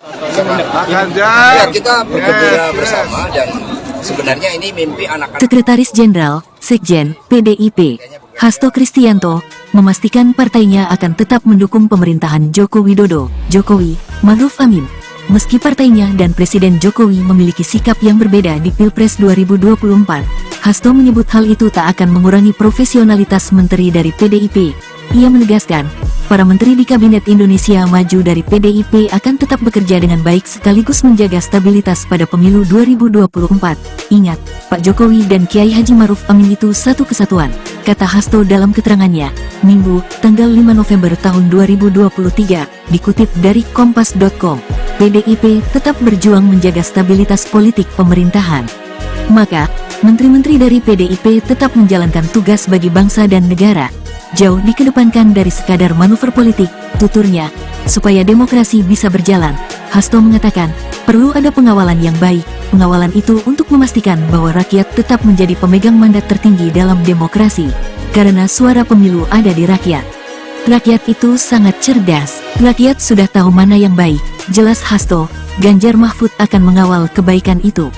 Ya, kita bergembira bersama dan sebenarnya ini mimpi anak-anak. Sekretaris Jenderal, Sekjen, PDIP, Hasto Kristianto, memastikan partainya akan tetap mendukung pemerintahan Joko Widodo, Jokowi, Ma'ruf Amin. Meski partainya dan Presiden Jokowi memiliki sikap yang berbeda di Pilpres 2024, Hasto menyebut hal itu tak akan mengurangi profesionalitas menteri dari PDIP. Ia menegaskan, para menteri di Kabinet Indonesia Maju dari PDIP akan tetap bekerja dengan baik sekaligus menjaga stabilitas pada pemilu 2024. Ingat, Pak Jokowi dan Kiai Haji Ma'ruf Amin itu satu kesatuan, kata Hasto dalam keterangannya, Minggu, tanggal 5 November tahun 2023, dikutip dari Kompas.com. PDIP tetap berjuang menjaga stabilitas politik pemerintahan. Maka, menteri-menteri dari PDIP tetap menjalankan tugas bagi bangsa dan negara, jauh dikedepankan dari sekadar manuver politik, tuturnya, supaya demokrasi bisa berjalan. Hasto mengatakan, perlu ada pengawalan yang baik. Pengawalan itu untuk memastikan bahwa rakyat tetap menjadi pemegang mandat tertinggi dalam demokrasi, karena suara pemilu ada di rakyat. Rakyat itu sangat cerdas. Rakyat sudah tahu mana yang baik. Jelas Hasto, Ganjar Mahfud akan mengawal kebaikan itu.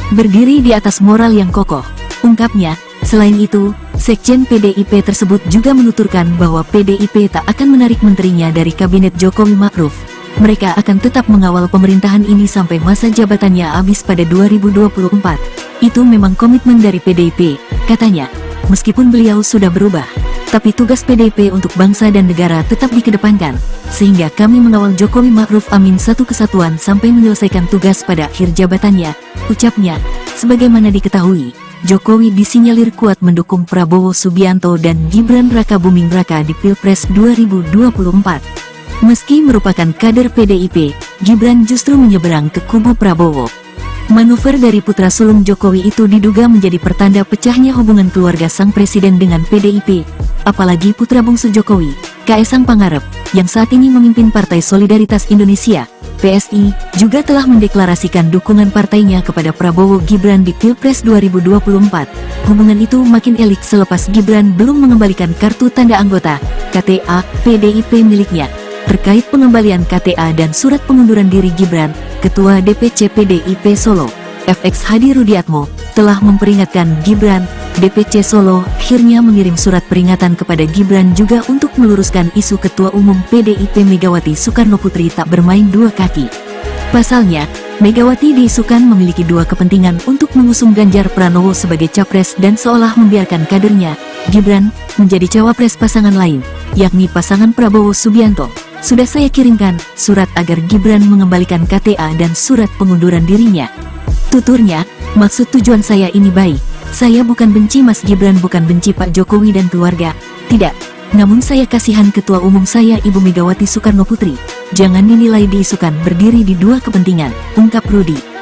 Berdiri di atas moral yang kokoh, ungkapnya. Selain itu, Sekjen PDIP tersebut juga menuturkan bahwa PDIP tak akan menarik menterinya dari Kabinet Jokowi Ma'ruf. Mereka akan tetap mengawal pemerintahan ini sampai masa jabatannya habis pada 2024. Itu memang komitmen dari PDIP, katanya. Meskipun beliau sudah berubah, tapi tugas PDIP untuk bangsa dan negara tetap dikedepankan, sehingga kami mengawal Jokowi Ma'ruf Amin satu kesatuan sampai menyelesaikan tugas pada akhir jabatannya, ucapnya. Sebagaimana diketahui, Jokowi disinyalir kuat mendukung Prabowo Subianto dan Gibran Rakabuming Raka di Pilpres 2024. Meski merupakan kader PDIP, Gibran justru menyeberang ke kubu Prabowo. Manuver dari putra sulung Jokowi itu diduga menjadi pertanda pecahnya hubungan keluarga sang presiden dengan PDIP. Apalagi putra bungsu Jokowi, Kaesang Pangarep, yang saat ini memimpin Partai Solidaritas Indonesia, PSI, juga telah mendeklarasikan dukungan partainya kepada Prabowo Gibran di Pilpres 2024. Hubungan itu makin elik selepas Gibran belum mengembalikan kartu tanda anggota, KTA, PDIP miliknya. Terkait pengembalian KTA dan surat pengunduran diri Gibran, Ketua DPC PDIP Solo, FX Hadi Rudiatmo, telah memperingatkan Gibran. DPC Solo akhirnya mengirim surat peringatan kepada Gibran juga untuk meluruskan isu Ketua Umum PDIP Megawati Soekarnoputri tak bermain dua kaki. Pasalnya, Megawati diisukan memiliki dua kepentingan untuk mengusung Ganjar Pranowo sebagai capres dan seolah membiarkan kadernya, Gibran, menjadi cawapres pasangan lain, yakni pasangan Prabowo Subianto. Sudah saya kirimkan surat agar Gibran mengembalikan KTA dan surat pengunduran dirinya. Tuturnya, maksud tujuan saya ini baik. Saya bukan benci Mas Gibran, bukan benci Pak Jokowi dan keluarga. Tidak. Namun saya kasihan Ketua Umum saya Ibu Megawati Soekarnoputri. Jangan dinilai diisukan berdiri di dua kepentingan, ungkap Rudi.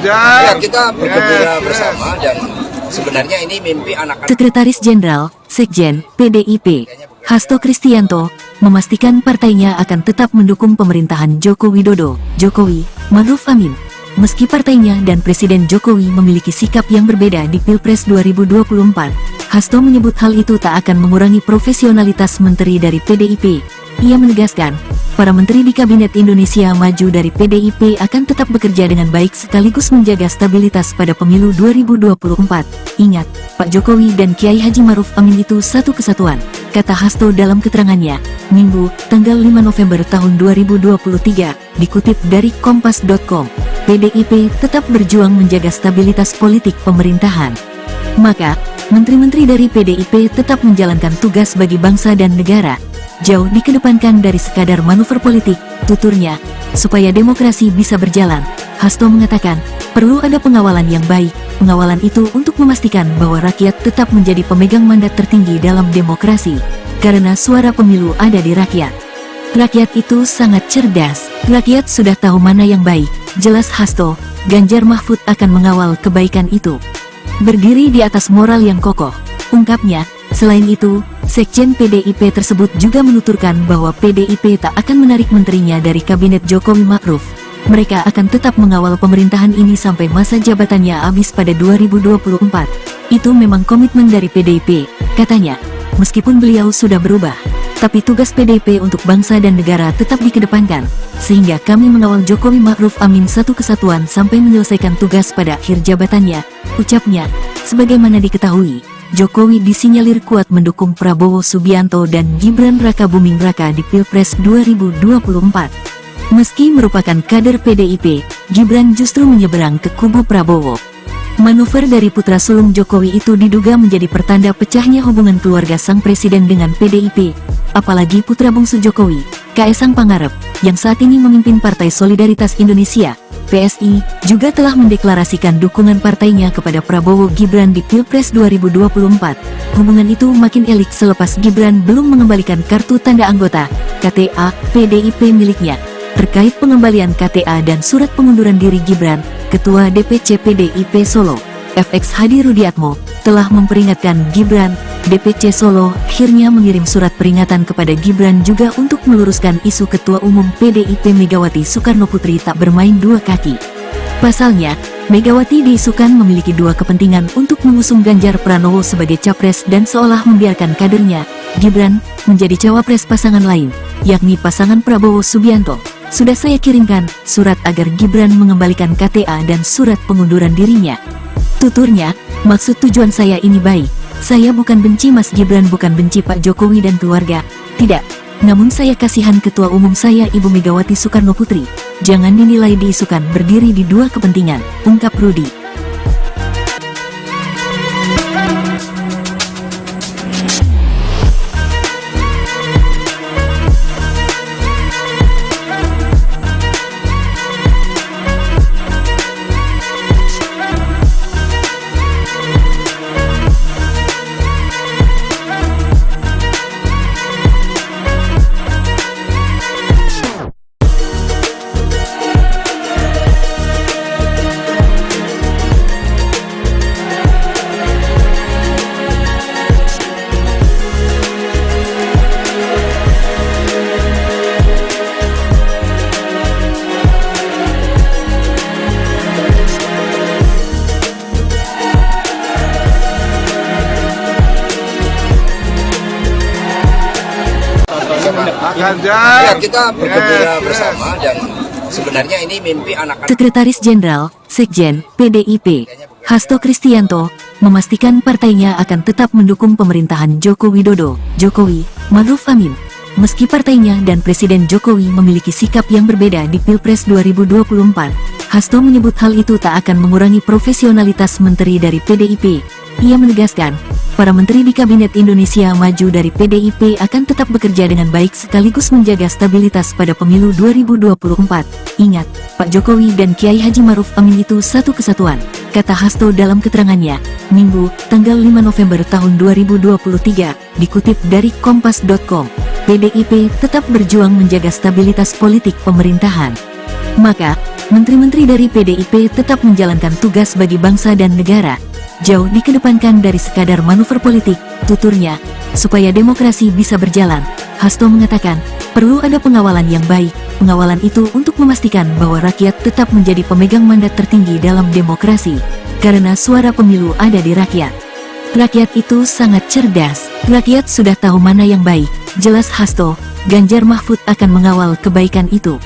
Ya, kita bergembira bersama dan sebenarnya ini mimpi anak-anak. Sekretaris Jenderal, Sekjen, PDIP, Hasto Kristianto, memastikan partainya akan tetap mendukung pemerintahan Joko Widodo, Jokowi, Ma'ruf Amin. Meski partainya dan Presiden Jokowi memiliki sikap yang berbeda di Pilpres 2024, Hasto menyebut hal itu tak akan mengurangi profesionalitas menteri dari PDIP. Ia menegaskan, para menteri di Kabinet Indonesia Maju dari PDIP akan tetap bekerja dengan baik sekaligus menjaga stabilitas pada pemilu 2024. Ingat, Pak Jokowi dan Kiai Haji Ma'ruf Amin itu satu kesatuan, kata Hasto dalam keterangannya, Minggu, tanggal 5 November tahun 2023, dikutip dari Kompas.com. PDIP tetap berjuang menjaga stabilitas politik pemerintahan. Maka, menteri-menteri dari PDIP tetap menjalankan tugas bagi bangsa dan negara, jauh dikedepankan dari sekadar manuver politik, tuturnya. Supaya demokrasi bisa berjalan, Hasto mengatakan, perlu ada pengawalan yang baik. Pengawalan itu untuk memastikan bahwa rakyat tetap menjadi pemegang mandat tertinggi dalam demokrasi, karena suara pemilu ada di rakyat. Rakyat itu sangat cerdas, rakyat sudah tahu mana yang baik, jelas Hasto. Ganjar Mahfud akan mengawal kebaikan itu. Berdiri di atas moral yang kokoh, ungkapnya. Selain itu, Sekjen PDIP tersebut juga menuturkan bahwa PDIP tak akan menarik menterinya dari kabinet Jokowi Ma'ruf. Mereka akan tetap mengawal pemerintahan ini sampai masa jabatannya habis pada 2024. Itu memang komitmen dari PDIP, katanya. Meskipun beliau sudah berubah, tapi tugas PDIP untuk bangsa dan negara tetap dikedepankan, sehingga kami mengawal Jokowi Ma'ruf Amin satu kesatuan sampai menyelesaikan tugas pada akhir jabatannya, ucapnya. Sebagaimana diketahui, Jokowi disinyalir kuat mendukung Prabowo Subianto dan Gibran Raka Buming Raka di Pilpres 2024. Meski merupakan kader PDIP, Gibran justru menyeberang ke kubu Prabowo. Manuver dari putra sulung Jokowi itu diduga menjadi pertanda pecahnya hubungan keluarga sang presiden dengan PDIP, apalagi putra bungsu Jokowi, Kaesang Pangarep, yang saat ini memimpin Partai Solidaritas Indonesia, PSI, juga telah mendeklarasikan dukungan partainya kepada Prabowo Gibran di Pilpres 2024. Hubungan itu makin elik selepas Gibran belum mengembalikan kartu tanda anggota, KTA, PDIP miliknya. Terkait pengembalian KTA dan surat pengunduran diri Gibran, Ketua DPC PDIP Solo, FX Hadi Rudiatmo, telah memperingatkan Gibran. DPC Solo akhirnya mengirim surat peringatan kepada Gibran juga untuk meluruskan isu Ketua Umum PDIP Megawati Soekarnoputri tak bermain dua kaki. Pasalnya, Megawati diisukan memiliki dua kepentingan untuk mengusung Ganjar Pranowo sebagai capres dan seolah membiarkan kadernya, Gibran, menjadi cawapres pasangan lain, yakni pasangan Prabowo Subianto. Sudah saya kirimkan surat agar Gibran mengembalikan KTA dan surat pengunduran dirinya. Tuturnya, maksud tujuan saya ini baik. Saya bukan benci Mas Gibran, bukan benci Pak Jokowi dan keluarga. Tidak. Namun saya kasihan Ketua Umum saya Ibu Megawati Soekarnoputri. Jangan dinilai diisukan berdiri di dua kepentingan, ungkap Rudi. Ya, kita bergembira bersama dan sebenarnya ini mimpi anak-anak. Sekretaris Jenderal, Sekjen, PDIP, Hasto Kristianto, memastikan partainya akan tetap mendukung pemerintahan Joko Widodo, Jokowi, Ma'ruf Amin. Meski partainya dan Presiden Jokowi memiliki sikap yang berbeda di Pilpres 2024, Hasto menyebut hal itu tak akan mengurangi profesionalitas menteri dari PDIP. Ia menegaskan, para menteri di Kabinet Indonesia Maju dari PDIP akan tetap bekerja dengan baik sekaligus menjaga stabilitas pada pemilu 2024. Ingat, Pak Jokowi dan Kiai Haji Ma'ruf Amin itu satu kesatuan, kata Hasto dalam keterangannya, Minggu, tanggal 5 November tahun 2023, dikutip dari Kompas.com. PDIP tetap berjuang menjaga stabilitas politik pemerintahan. Maka, menteri-menteri dari PDIP tetap menjalankan tugas bagi bangsa dan negara, jauh dikedepankan dari sekadar manuver politik, tuturnya. Supaya demokrasi bisa berjalan, Hasto mengatakan, perlu ada pengawalan yang baik. Pengawalan itu untuk memastikan bahwa rakyat tetap menjadi pemegang mandat tertinggi dalam demokrasi, karena suara pemilu ada di rakyat. Rakyat itu sangat cerdas, rakyat sudah tahu mana yang baik, jelas Hasto. Ganjar Mahfud akan mengawal kebaikan itu.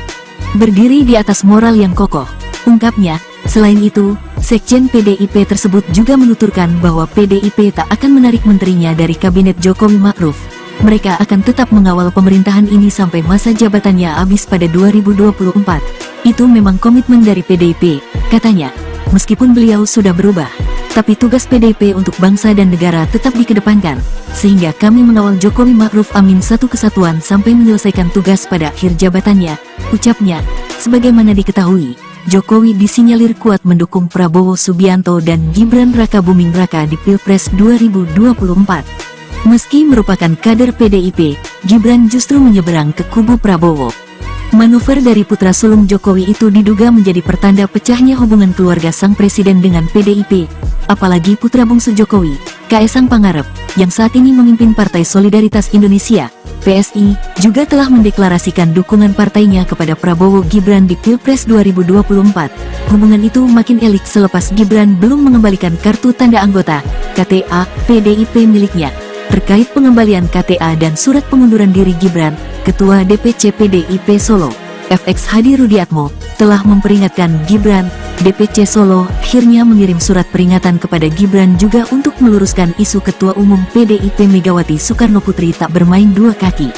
Berdiri di atas moral yang kokoh, ungkapnya. Selain itu, Sekjen PDIP tersebut juga menuturkan bahwa PDIP tak akan menarik menterinya dari kabinet Jokowi Ma'ruf. Mereka akan tetap mengawal pemerintahan ini sampai masa jabatannya habis pada 2024. Itu memang komitmen dari PDIP, katanya. Meskipun beliau sudah berubah, Tapi tugas PDIP untuk bangsa dan negara tetap dikedepankan, sehingga kami mengawal Jokowi Ma'ruf Amin satu kesatuan sampai menyelesaikan tugas pada akhir jabatannya, ucapnya. Sebagaimana diketahui, Jokowi disinyalir kuat mendukung Prabowo Subianto dan Gibran Raka Buming Raka di Pilpres 2024. Meski merupakan kader PDIP, Gibran justru menyeberang ke kubu Prabowo. Manuver dari putra sulung Jokowi itu diduga menjadi pertanda pecahnya hubungan keluarga sang presiden dengan PDIP, apalagi putra bungsu Jokowi, Kaesang Pangarep, yang saat ini memimpin Partai Solidaritas Indonesia, PSI, juga telah mendeklarasikan dukungan partainya kepada Prabowo Gibran di Pilpres 2024. Hubungan itu makin elit selepas Gibran belum mengembalikan kartu tanda anggota, KTA, PDIP miliknya. Terkait pengembalian KTA dan surat pengunduran diri Gibran, Ketua DPC PDIP Solo, FX Hadi Rudiatmo, telah memperingatkan Gibran. DPC Solo akhirnya mengirim surat peringatan kepada Gibran juga untuk meluruskan isu Ketua Umum PDIP Megawati Soekarnoputri tak bermain dua kaki.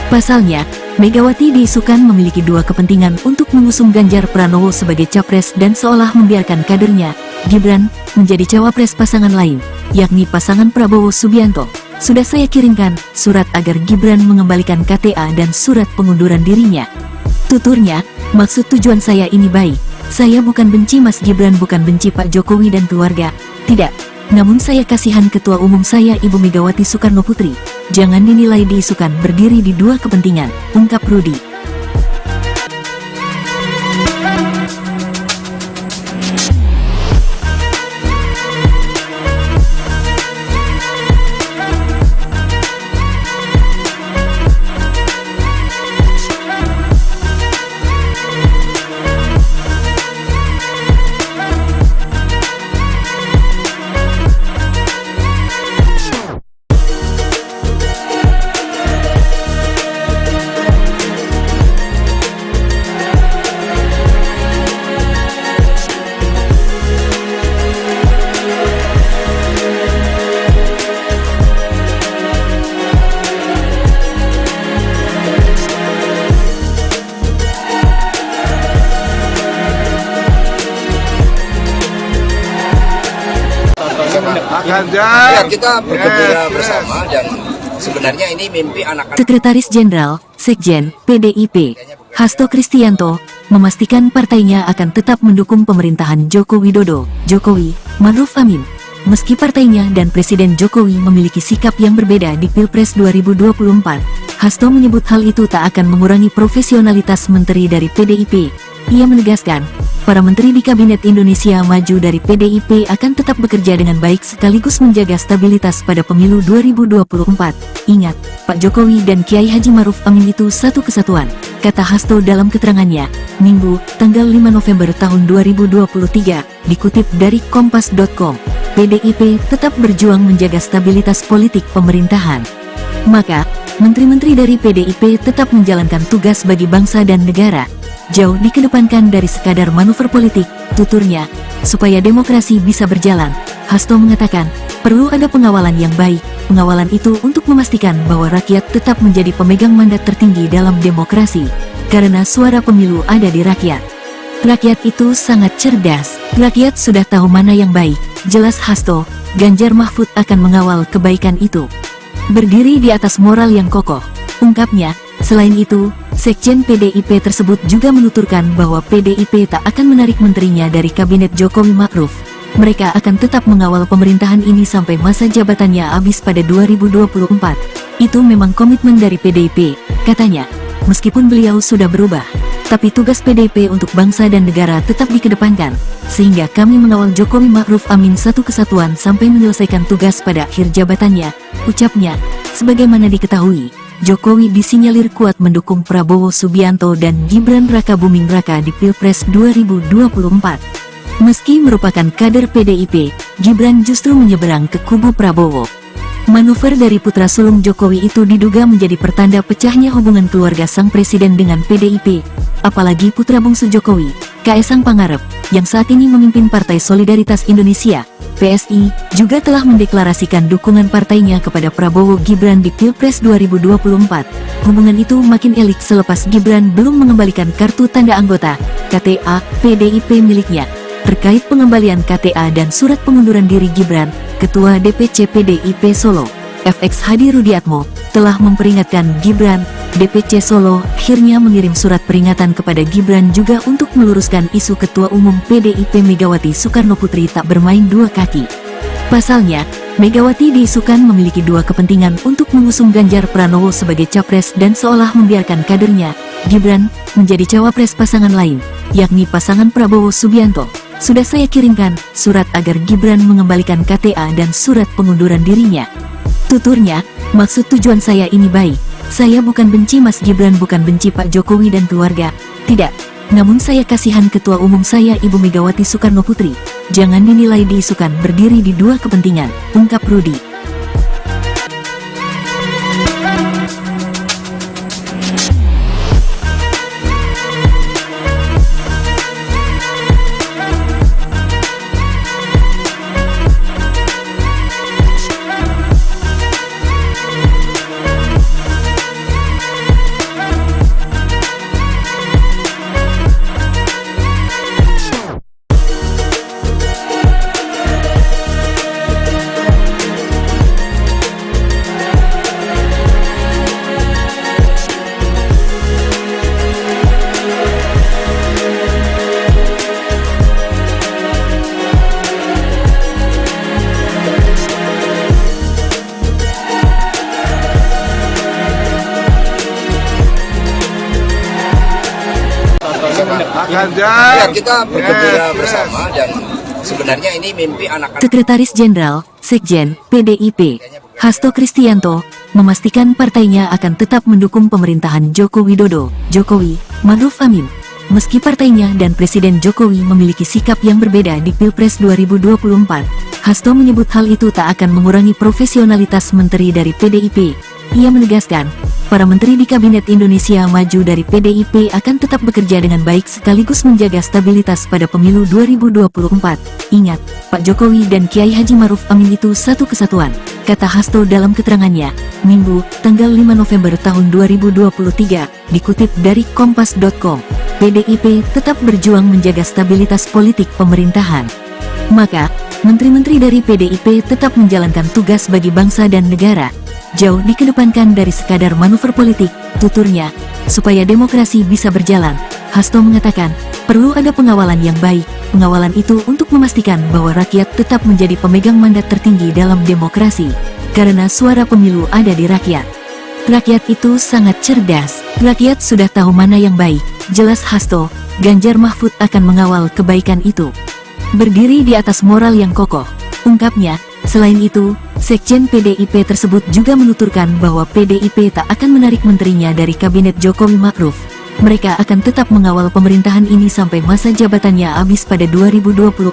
Pasalnya, Megawati diisukan memiliki dua kepentingan untuk mengusung Ganjar Pranowo sebagai capres dan seolah membiarkan kadernya, Gibran, menjadi cawapres pasangan lain, yakni pasangan Prabowo Subianto. Sudah saya kirimkan surat agar Gibran mengembalikan KTA dan surat pengunduran dirinya. Tuturnya, maksud tujuan saya ini baik. Saya bukan benci Mas Gibran, bukan benci Pak Jokowi dan keluarga. Tidak. Namun saya kasihan Ketua Umum saya Ibu Megawati Soekarnoputri. Jangan dinilai diisukan berdiri di dua kepentingan, ungkap Rudi. Ya, kita bergembira bersama dan sebenarnya ini mimpi anak-anak. Sekretaris Jenderal, Sekjen, PDIP, Hasto Kristianto, memastikan partainya akan tetap mendukung pemerintahan Joko Widodo, Jokowi, Ma'ruf Amin. Meski partainya dan Presiden Jokowi memiliki sikap yang berbeda di Pilpres 2024, Hasto menyebut hal itu tak akan mengurangi profesionalitas menteri dari PDIP. Ia menegaskan, para menteri di Kabinet Indonesia Maju dari PDIP akan tetap bekerja dengan baik sekaligus menjaga stabilitas pada pemilu 2024. Ingat, Pak Jokowi dan Kiai Haji Ma'ruf Amin itu satu kesatuan, kata Hasto dalam keterangannya, Minggu, tanggal 5 November tahun 2023, dikutip dari Kompas.com. PDIP tetap berjuang menjaga stabilitas politik pemerintahan. Maka, menteri-menteri dari PDIP tetap menjalankan tugas bagi bangsa dan negara. Jauh dikedepankan dari sekadar manuver politik, tuturnya, supaya demokrasi bisa berjalan. Hasto mengatakan, perlu ada pengawalan yang baik. Pengawalan itu untuk memastikan bahwa rakyat tetap menjadi pemegang mandat tertinggi dalam demokrasi. Karena suara pemilu ada di rakyat. Rakyat itu sangat cerdas. Rakyat sudah tahu mana yang baik. Jelas Hasto, Ganjar Mahfud akan mengawal kebaikan itu. Berdiri di atas moral yang kokoh, ungkapnya. Selain itu, Sekjen PDIP tersebut juga menuturkan bahwa PDIP tak akan menarik menterinya dari Kabinet Jokowi Ma'ruf. Mereka akan tetap mengawal pemerintahan ini sampai masa jabatannya habis pada 2024. Itu memang komitmen dari PDIP, katanya. Meskipun beliau sudah berubah, tapi tugas PDIP untuk bangsa dan negara tetap dikedepankan, sehingga kami mengawal Jokowi Ma'ruf Amin satu kesatuan sampai menyelesaikan tugas pada akhir jabatannya, ucapnya. Sebagaimana diketahui, Jokowi disinyalir kuat mendukung Prabowo Subianto dan Gibran Raka Buming Raka di Pilpres 2024. Meski merupakan kader PDIP, Gibran justru menyeberang ke kubu Prabowo. Manuver dari putra sulung Jokowi itu diduga menjadi pertanda pecahnya hubungan keluarga sang presiden dengan PDIP, apalagi putra bungsu Jokowi, Kaesang Pangarep, yang saat ini memimpin Partai Solidaritas Indonesia, PSI, juga telah mendeklarasikan dukungan partainya kepada Prabowo Gibran di Pilpres 2024. Hubungan itu makin elit selepas Gibran belum mengembalikan kartu tanda anggota, KTA, PDIP miliknya. terkait pengembalian KTA dan surat pengunduran diri Gibran. Ketua DPC PDIP Solo, FX Hadi Rudiatmo, telah memperingatkan Gibran. DPC Solo akhirnya mengirim surat peringatan kepada Gibran juga untuk meluruskan isu Ketua Umum PDIP Megawati Soekarnoputri tak bermain dua kaki. Pasalnya, Megawati diisukan memiliki dua kepentingan untuk mengusung Ganjar Pranowo sebagai capres dan seolah membiarkan kadernya, Gibran, menjadi cawapres pasangan lain, yakni pasangan Prabowo Subianto. Sudah saya kirimkan surat agar Gibran mengembalikan KTA dan surat pengunduran dirinya. Tuturnya, maksud tujuan saya ini baik. Saya bukan benci Mas Gibran, bukan benci Pak Jokowi dan keluarga. Tidak. Namun saya kasihan Ketua Umum saya Ibu Megawati Soekarnoputri. Jangan dinilai diisukan berdiri di dua kepentingan, ungkap Rudi. Ya, kita bergembira bersama dan sebenarnya ini mimpi anak-anak. Sekretaris Jenderal, Sekjen, PDIP, Hasto Kristianto, memastikan partainya akan tetap mendukung pemerintahan Joko Widodo, Jokowi, Ma'ruf Amin. Meski partainya dan Presiden Jokowi memiliki sikap yang berbeda di Pilpres 2024, Hasto menyebut hal itu tak akan mengurangi profesionalitas menteri dari PDIP. Ia menegaskan, para menteri di Kabinet Indonesia Maju dari PDIP akan tetap bekerja dengan baik sekaligus menjaga stabilitas pada pemilu 2024. Ingat, Pak Jokowi dan Kiai Haji Ma'ruf Amin itu satu kesatuan, kata Hasto dalam keterangannya, Minggu, tanggal 5 November tahun 2023, dikutip dari Kompas.com. PDIP tetap berjuang menjaga stabilitas politik pemerintahan. Maka, menteri-menteri dari PDIP tetap menjalankan tugas bagi bangsa dan negara, jauh dikedepankan dari sekadar manuver politik, tuturnya. Supaya demokrasi bisa berjalan, Hasto mengatakan, perlu ada pengawalan yang baik. Pengawalan itu untuk memastikan bahwa rakyat tetap menjadi pemegang mandat tertinggi dalam demokrasi. Karena suara pemilu ada di rakyat. Rakyat itu sangat cerdas. Rakyat sudah tahu mana yang baik. Jelas Hasto, Ganjar Mahfud akan mengawal kebaikan itu. Berdiri di atas moral yang kokoh, ungkapnya. Selain itu, Sekjen PDIP tersebut juga menuturkan bahwa PDIP tak akan menarik menterinya dari Kabinet Jokowi Ma'ruf. Mereka akan tetap mengawal pemerintahan ini sampai masa jabatannya habis pada 2024.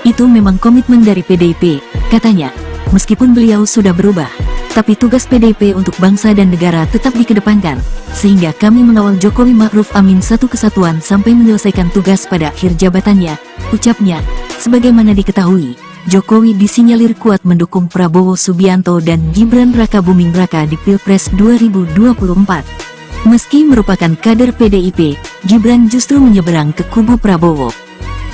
Itu memang komitmen dari PDIP, katanya. Meskipun beliau sudah berubah, tapi tugas PDIP untuk bangsa dan negara tetap dikedepankan, sehingga kami mengawal Jokowi Ma'ruf Amin satu kesatuan sampai menyelesaikan tugas pada akhir jabatannya, ucapnya. Sebagaimana diketahui, Jokowi disinyalir kuat mendukung Prabowo Subianto dan Gibran Raka Buming Raka di Pilpres 2024. Meski merupakan kader PDIP, Gibran justru menyeberang ke kubu Prabowo.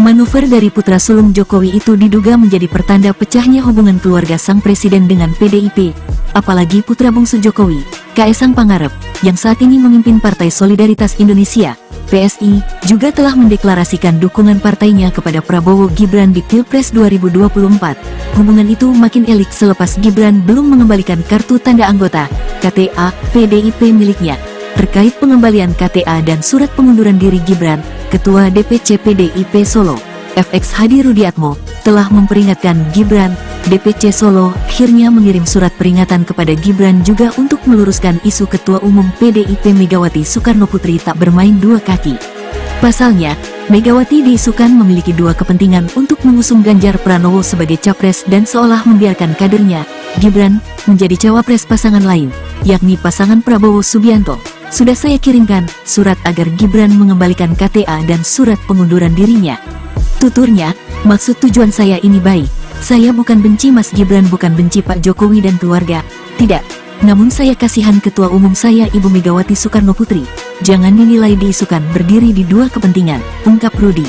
Manuver dari putra sulung Jokowi itu diduga menjadi pertanda pecahnya hubungan keluarga sang presiden dengan PDIP, apalagi putra bungsu Jokowi, Kaesang Pangarep, yang saat ini memimpin Partai Solidaritas Indonesia, PSI, juga telah mendeklarasikan dukungan partainya kepada Prabowo Gibran di Pilpres 2024. Hubungan itu makin elit selepas Gibran belum mengembalikan kartu tanda anggota, KTA, PDIP miliknya. Terkait pengembalian KTA dan surat pengunduran diri Gibran, Ketua DPC PDIP Solo, FX Hadi Rudiatmo, telah memperingatkan Gibran. DPC Solo akhirnya mengirim surat peringatan kepada Gibran juga untuk meluruskan isu Ketua Umum PDIP Megawati Soekarnoputri tak bermain dua kaki. Pasalnya, Megawati diisukan memiliki dua kepentingan untuk mengusung Ganjar Pranowo sebagai capres dan seolah membiarkan kadernya, Gibran, menjadi cawapres pasangan lain, yakni pasangan Prabowo Subianto. Sudah saya kirimkan surat agar Gibran mengembalikan KTA dan surat pengunduran dirinya. Tuturnya, maksud tujuan saya ini baik. Saya bukan benci Mas Gibran, bukan benci Pak Jokowi dan keluarga. Tidak. Namun saya kasihan Ketua Umum saya Ibu Megawati Soekarnoputri. Jangan dinilai diisukan berdiri di dua kepentingan, ungkap Rudi.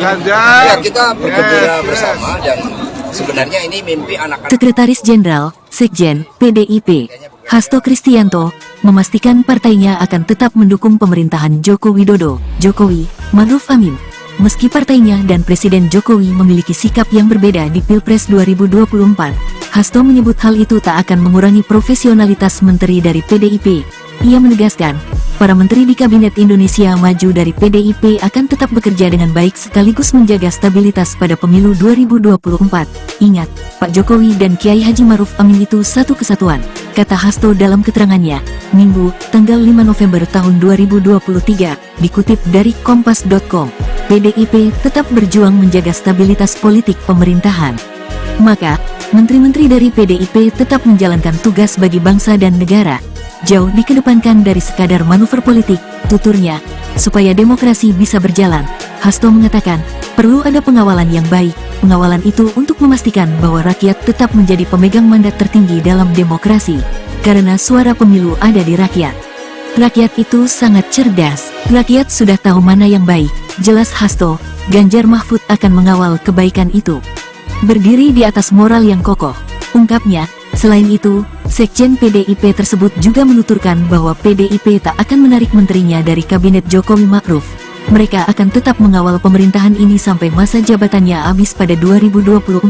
Ya, kita bergembira bersama dan sebenarnya ini mimpi anak-anak. Sekretaris Jenderal, Sekjen, PDIP, Hasto Kristianto, memastikan partainya akan tetap mendukung pemerintahan Joko Widodo, Jokowi, Ma'ruf Amin. Meski partainya dan Presiden Jokowi memiliki sikap yang berbeda di Pilpres 2024, Hasto menyebut hal itu tak akan mengurangi profesionalitas menteri dari PDIP. Ia menegaskan, para menteri di Kabinet Indonesia Maju dari PDIP akan tetap bekerja dengan baik sekaligus menjaga stabilitas pada pemilu 2024. Ingat, Pak Jokowi dan Kiai Haji Ma'ruf Amin itu satu kesatuan, kata Hasto dalam keterangannya, Minggu, tanggal 5 November tahun 2023, dikutip dari Kompas.com. PDIP tetap berjuang menjaga stabilitas politik pemerintahan. Maka, menteri-menteri dari PDIP tetap menjalankan tugas bagi bangsa dan negara, jauh dikedepankan dari sekadar manuver politik, tuturnya, supaya demokrasi bisa berjalan. Hasto mengatakan, perlu ada pengawalan yang baik, pengawalan itu untuk memastikan bahwa rakyat tetap menjadi pemegang mandat tertinggi dalam demokrasi, karena suara pemilu ada di rakyat. Rakyat itu sangat cerdas, rakyat sudah tahu mana yang baik, jelas Hasto, Ganjar Mahfud akan mengawal kebaikan itu. Berdiri di atas moral yang kokoh, ungkapnya. Selain itu, Sekjen PDIP tersebut juga menuturkan bahwa PDIP tak akan menarik menterinya dari Kabinet Jokowi Ma'ruf. Mereka akan tetap mengawal pemerintahan ini sampai masa jabatannya habis pada 2024.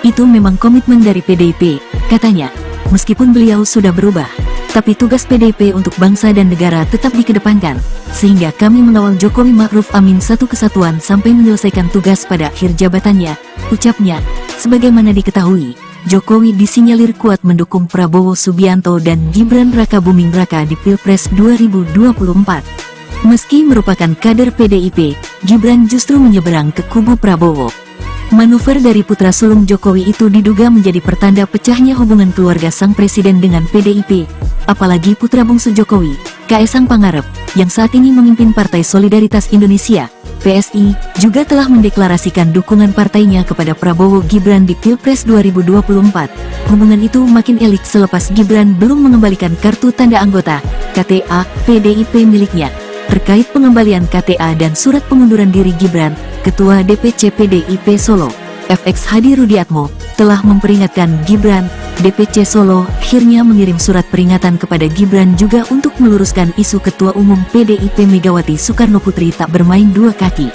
Itu memang komitmen dari PDIP, katanya. Meskipun beliau sudah berubah, tapi tugas PDIP untuk bangsa dan negara tetap dikedepankan, sehingga kami mengawal Jokowi Ma'ruf Amin satu kesatuan sampai menyelesaikan tugas pada akhir jabatannya, ucapnya. Sebagaimana diketahui, Jokowi disinyalir kuat mendukung Prabowo Subianto dan Gibran Raka Buming Raka di Pilpres 2024. Meski merupakan kader PDIP, Gibran justru menyeberang ke kubu Prabowo. Manuver dari putra sulung Jokowi itu diduga menjadi pertanda pecahnya hubungan keluarga sang presiden dengan PDIP, apalagi putra bungsu Jokowi, Kaesang Pangarep, yang saat ini memimpin Partai Solidaritas Indonesia, PSI, juga telah mendeklarasikan dukungan partainya kepada Prabowo Gibran di Pilpres 2024. Hubungan itu makin elit selepas Gibran belum mengembalikan kartu tanda anggota, KTA, PDIP miliknya. Terkait pengembalian KTA dan surat pengunduran diri Gibran, Ketua DPC PDIP Solo, FX Hadi Rudiatmo, telah memperingatkan Gibran. DPC Solo akhirnya mengirim surat peringatan kepada Gibran juga untuk meluruskan isu Ketua Umum PDIP Megawati Soekarnoputri tak bermain dua kaki.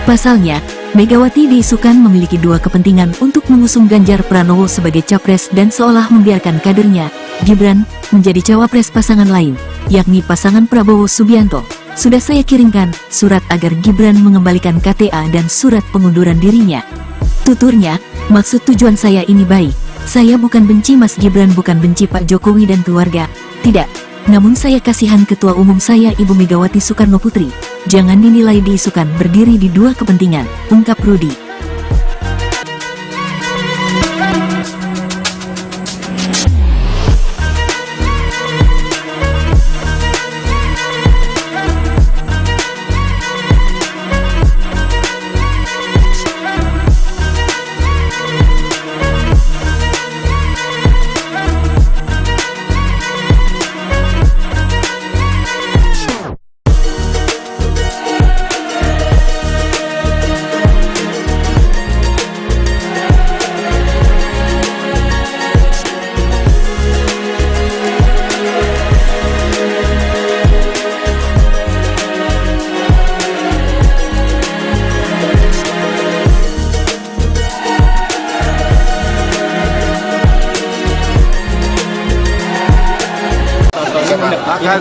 Pasalnya, Megawati diisukan memiliki dua kepentingan untuk mengusung Ganjar Pranowo sebagai capres dan seolah membiarkan kadernya, Gibran, menjadi cawapres pasangan lain, yakni pasangan Prabowo Subianto. Sudah saya kirimkan surat agar Gibran mengembalikan KTA dan surat pengunduran dirinya. Tuturnya, maksud tujuan saya ini baik. Saya bukan benci Mas Gibran, bukan benci Pak Jokowi dan keluarga. Tidak. Namun saya kasihan Ketua Umum saya Ibu Megawati Soekarnoputri. Jangan dinilai diisukan berdiri di dua kepentingan, ungkap Rudi.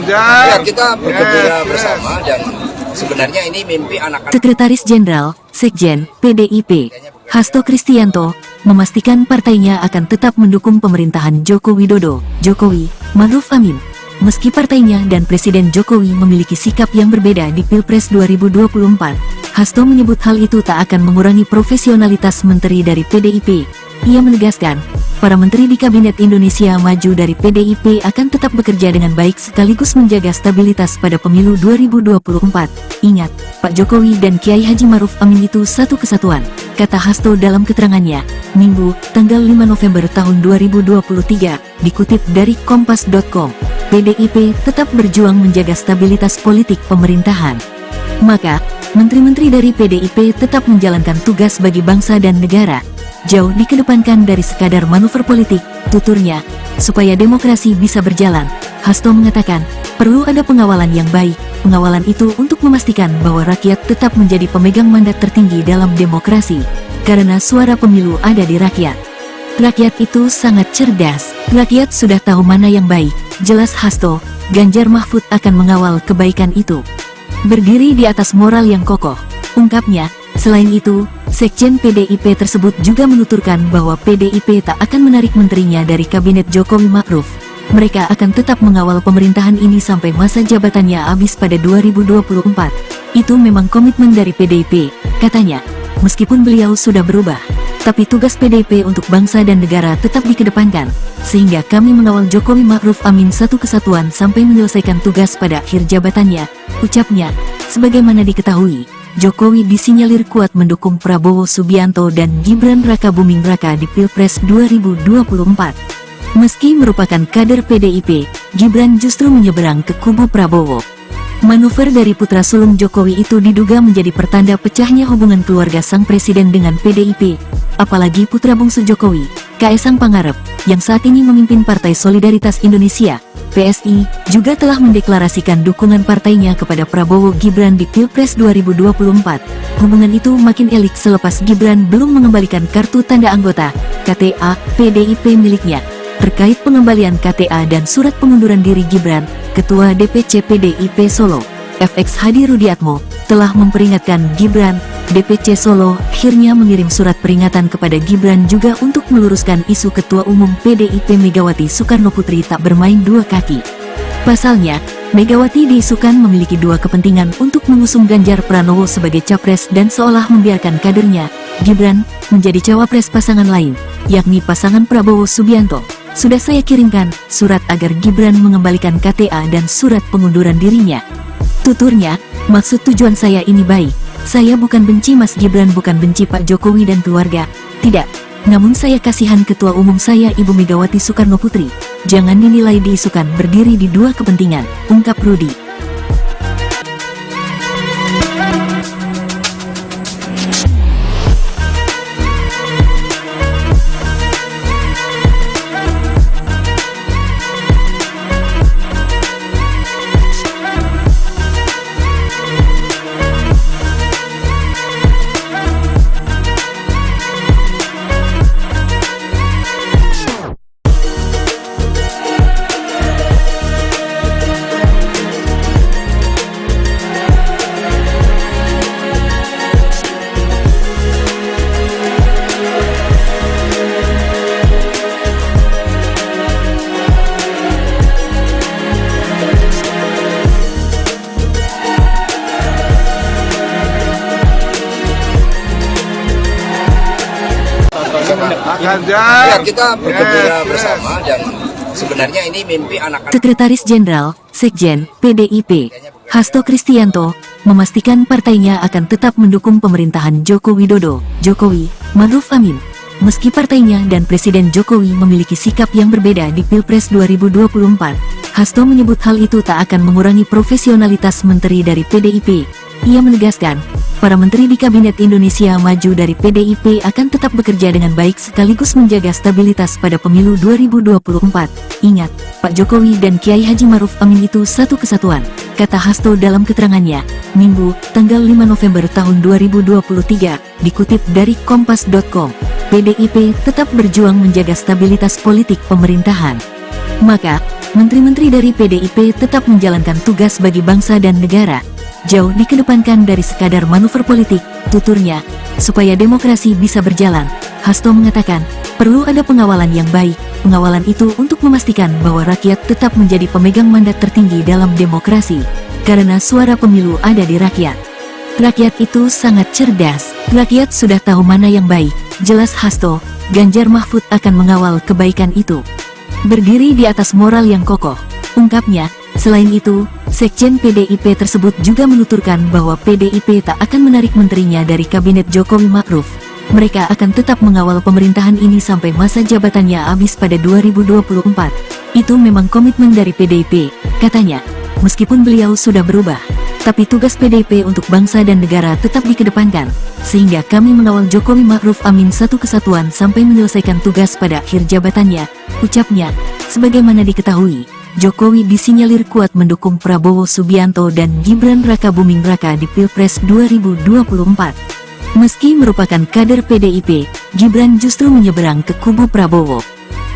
Ya, kita bergembira bersama dan sebenarnya ini mimpi anak-anak. Sekretaris Jenderal, Sekjen, PDIP, Hasto Kristianto, memastikan partainya akan tetap mendukung pemerintahan Joko Widodo, Jokowi, Ma'ruf Amin. Meski partainya dan Presiden Jokowi memiliki sikap yang berbeda di Pilpres 2024, Hasto menyebut hal itu tak akan mengurangi profesionalitas menteri dari PDIP. Ia menegaskan, para menteri di Kabinet Indonesia Maju dari PDIP akan tetap bekerja dengan baik sekaligus menjaga stabilitas pada pemilu 2024. Ingat, Pak Jokowi dan Kiai Haji Ma'ruf Amin itu satu kesatuan, kata Hasto dalam keterangannya, Minggu, tanggal 5 November tahun 2023, dikutip dari Kompas.com. PDIP tetap berjuang menjaga stabilitas politik pemerintahan. Maka, menteri-menteri dari PDIP tetap menjalankan tugas bagi bangsa dan negara, jauh dikedepankan dari sekadar manuver politik, tuturnya. Supaya demokrasi bisa berjalan, Hasto mengatakan, perlu ada pengawalan yang baik. Pengawalan itu untuk memastikan bahwa rakyat tetap menjadi pemegang mandat tertinggi dalam demokrasi, karena suara pemilu ada di rakyat. Rakyat itu sangat cerdas, rakyat sudah tahu mana yang baik, jelas Hasto. Ganjar Mahfud akan mengawal kebaikan itu. Berdiri di atas moral yang kokoh, ungkapnya. Selain itu, Sekjen PDIP tersebut juga menuturkan bahwa PDIP tak akan menarik menterinya dari kabinet Jokowi Ma'ruf. Mereka akan tetap mengawal pemerintahan ini sampai masa jabatannya habis pada 2024. Itu memang komitmen dari PDIP, katanya. Meskipun beliau sudah berubah, tapi tugas PDIP untuk bangsa dan negara tetap dikedepankan, sehingga kami mengawal Jokowi Ma'ruf Amin satu kesatuan sampai menyelesaikan tugas pada akhir jabatannya, ucapnya. Sebagaimana diketahui, Jokowi disinyalir kuat mendukung Prabowo Subianto dan Gibran Raka Buming Raka di Pilpres 2024. Meski merupakan kader PDIP, Gibran justru menyeberang ke kubu Prabowo. Manuver dari putra sulung Jokowi itu diduga menjadi pertanda pecahnya hubungan keluarga sang presiden dengan PDIP, apalagi putra bungsu Jokowi, Kaesang Pangarep, yang saat ini memimpin Partai Solidaritas Indonesia, PSI, juga telah mendeklarasikan dukungan partainya kepada Prabowo Gibran di Pilpres 2024. Hubungan itu makin elik selepas Gibran belum mengembalikan kartu tanda anggota, KTA, PDIP miliknya. Terkait pengembalian KTA dan surat pengunduran diri Gibran, Ketua DPC PDIP Solo, FX Hadi Rudiatmo, telah memperingatkan Gibran. DPC Solo akhirnya mengirim surat peringatan kepada Gibran juga untuk meluruskan isu Ketua Umum PDIP Megawati Soekarnoputri tak bermain dua kaki. Pasalnya, Megawati diisukan memiliki dua kepentingan untuk mengusung Ganjar Pranowo sebagai capres dan seolah membiarkan kadernya, Gibran, menjadi cawapres pasangan lain, yakni pasangan Prabowo Subianto. Sudah saya kirimkan surat agar Gibran mengembalikan KTA dan surat pengunduran dirinya. Tuturnya, maksud tujuan saya ini baik. Saya bukan benci Mas Gibran, bukan benci Pak Jokowi dan keluarga. Tidak. Namun saya kasihan Ketua Umum saya Ibu Megawati Soekarnoputri. Jangan dinilai diisukan berdiri di dua kepentingan, ungkap Rudi. Ya, kita bergembira bersama dan sebenarnya ini mimpi anak-anak. Sekretaris Jenderal, Sekjen, PDIP, Hasto Kristianto, memastikan partainya akan tetap mendukung pemerintahan Joko Widodo, Jokowi, Ma'ruf Amin. Meski partainya dan Presiden Jokowi memiliki sikap yang berbeda di Pilpres 2024, Hasto menyebut hal itu tak akan mengurangi profesionalitas menteri dari PDIP. Ia menegaskan, para menteri di Kabinet Indonesia Maju dari PDIP akan tetap bekerja dengan baik sekaligus menjaga stabilitas pada pemilu 2024. Ingat, Pak Jokowi dan Kiai Haji Ma'ruf Amin itu satu kesatuan, kata Hasto dalam keterangannya, Minggu, tanggal 5 November tahun 2023, dikutip dari Kompas.com. PDIP tetap berjuang menjaga stabilitas politik pemerintahan. Maka, menteri-menteri dari PDIP tetap menjalankan tugas bagi bangsa dan negara, jauh dikedepankan dari sekadar manuver politik, tuturnya. Supaya demokrasi bisa berjalan, Hasto mengatakan, perlu ada pengawalan yang baik. Pengawalan itu untuk memastikan bahwa rakyat tetap menjadi pemegang mandat tertinggi dalam demokrasi, karena suara pemilu ada di rakyat. Rakyat itu sangat cerdas, rakyat sudah tahu mana yang baik, jelas Hasto. Ganjar Mahfud akan mengawal kebaikan itu. Berdiri di atas moral yang kokoh, ungkapnya. Selain itu, Sekjen PDIP tersebut juga menuturkan bahwa PDIP tak akan menarik menterinya dari kabinet Jokowi Ma'ruf. Mereka akan tetap mengawal pemerintahan ini sampai masa jabatannya habis pada 2024. Itu memang komitmen dari PDIP, katanya. Meskipun beliau sudah berubah, Tapi tugas PDIP untuk bangsa dan negara tetap dikedepankan, sehingga kami mengawal Jokowi Ma'ruf Amin satu kesatuan sampai menyelesaikan tugas pada akhir jabatannya, ucapnya. Sebagaimana diketahui, Jokowi disinyalir kuat mendukung Prabowo Subianto dan Gibran Raka Buming Raka di Pilpres 2024. Meski merupakan kader PDIP, Gibran justru menyeberang ke kubu Prabowo.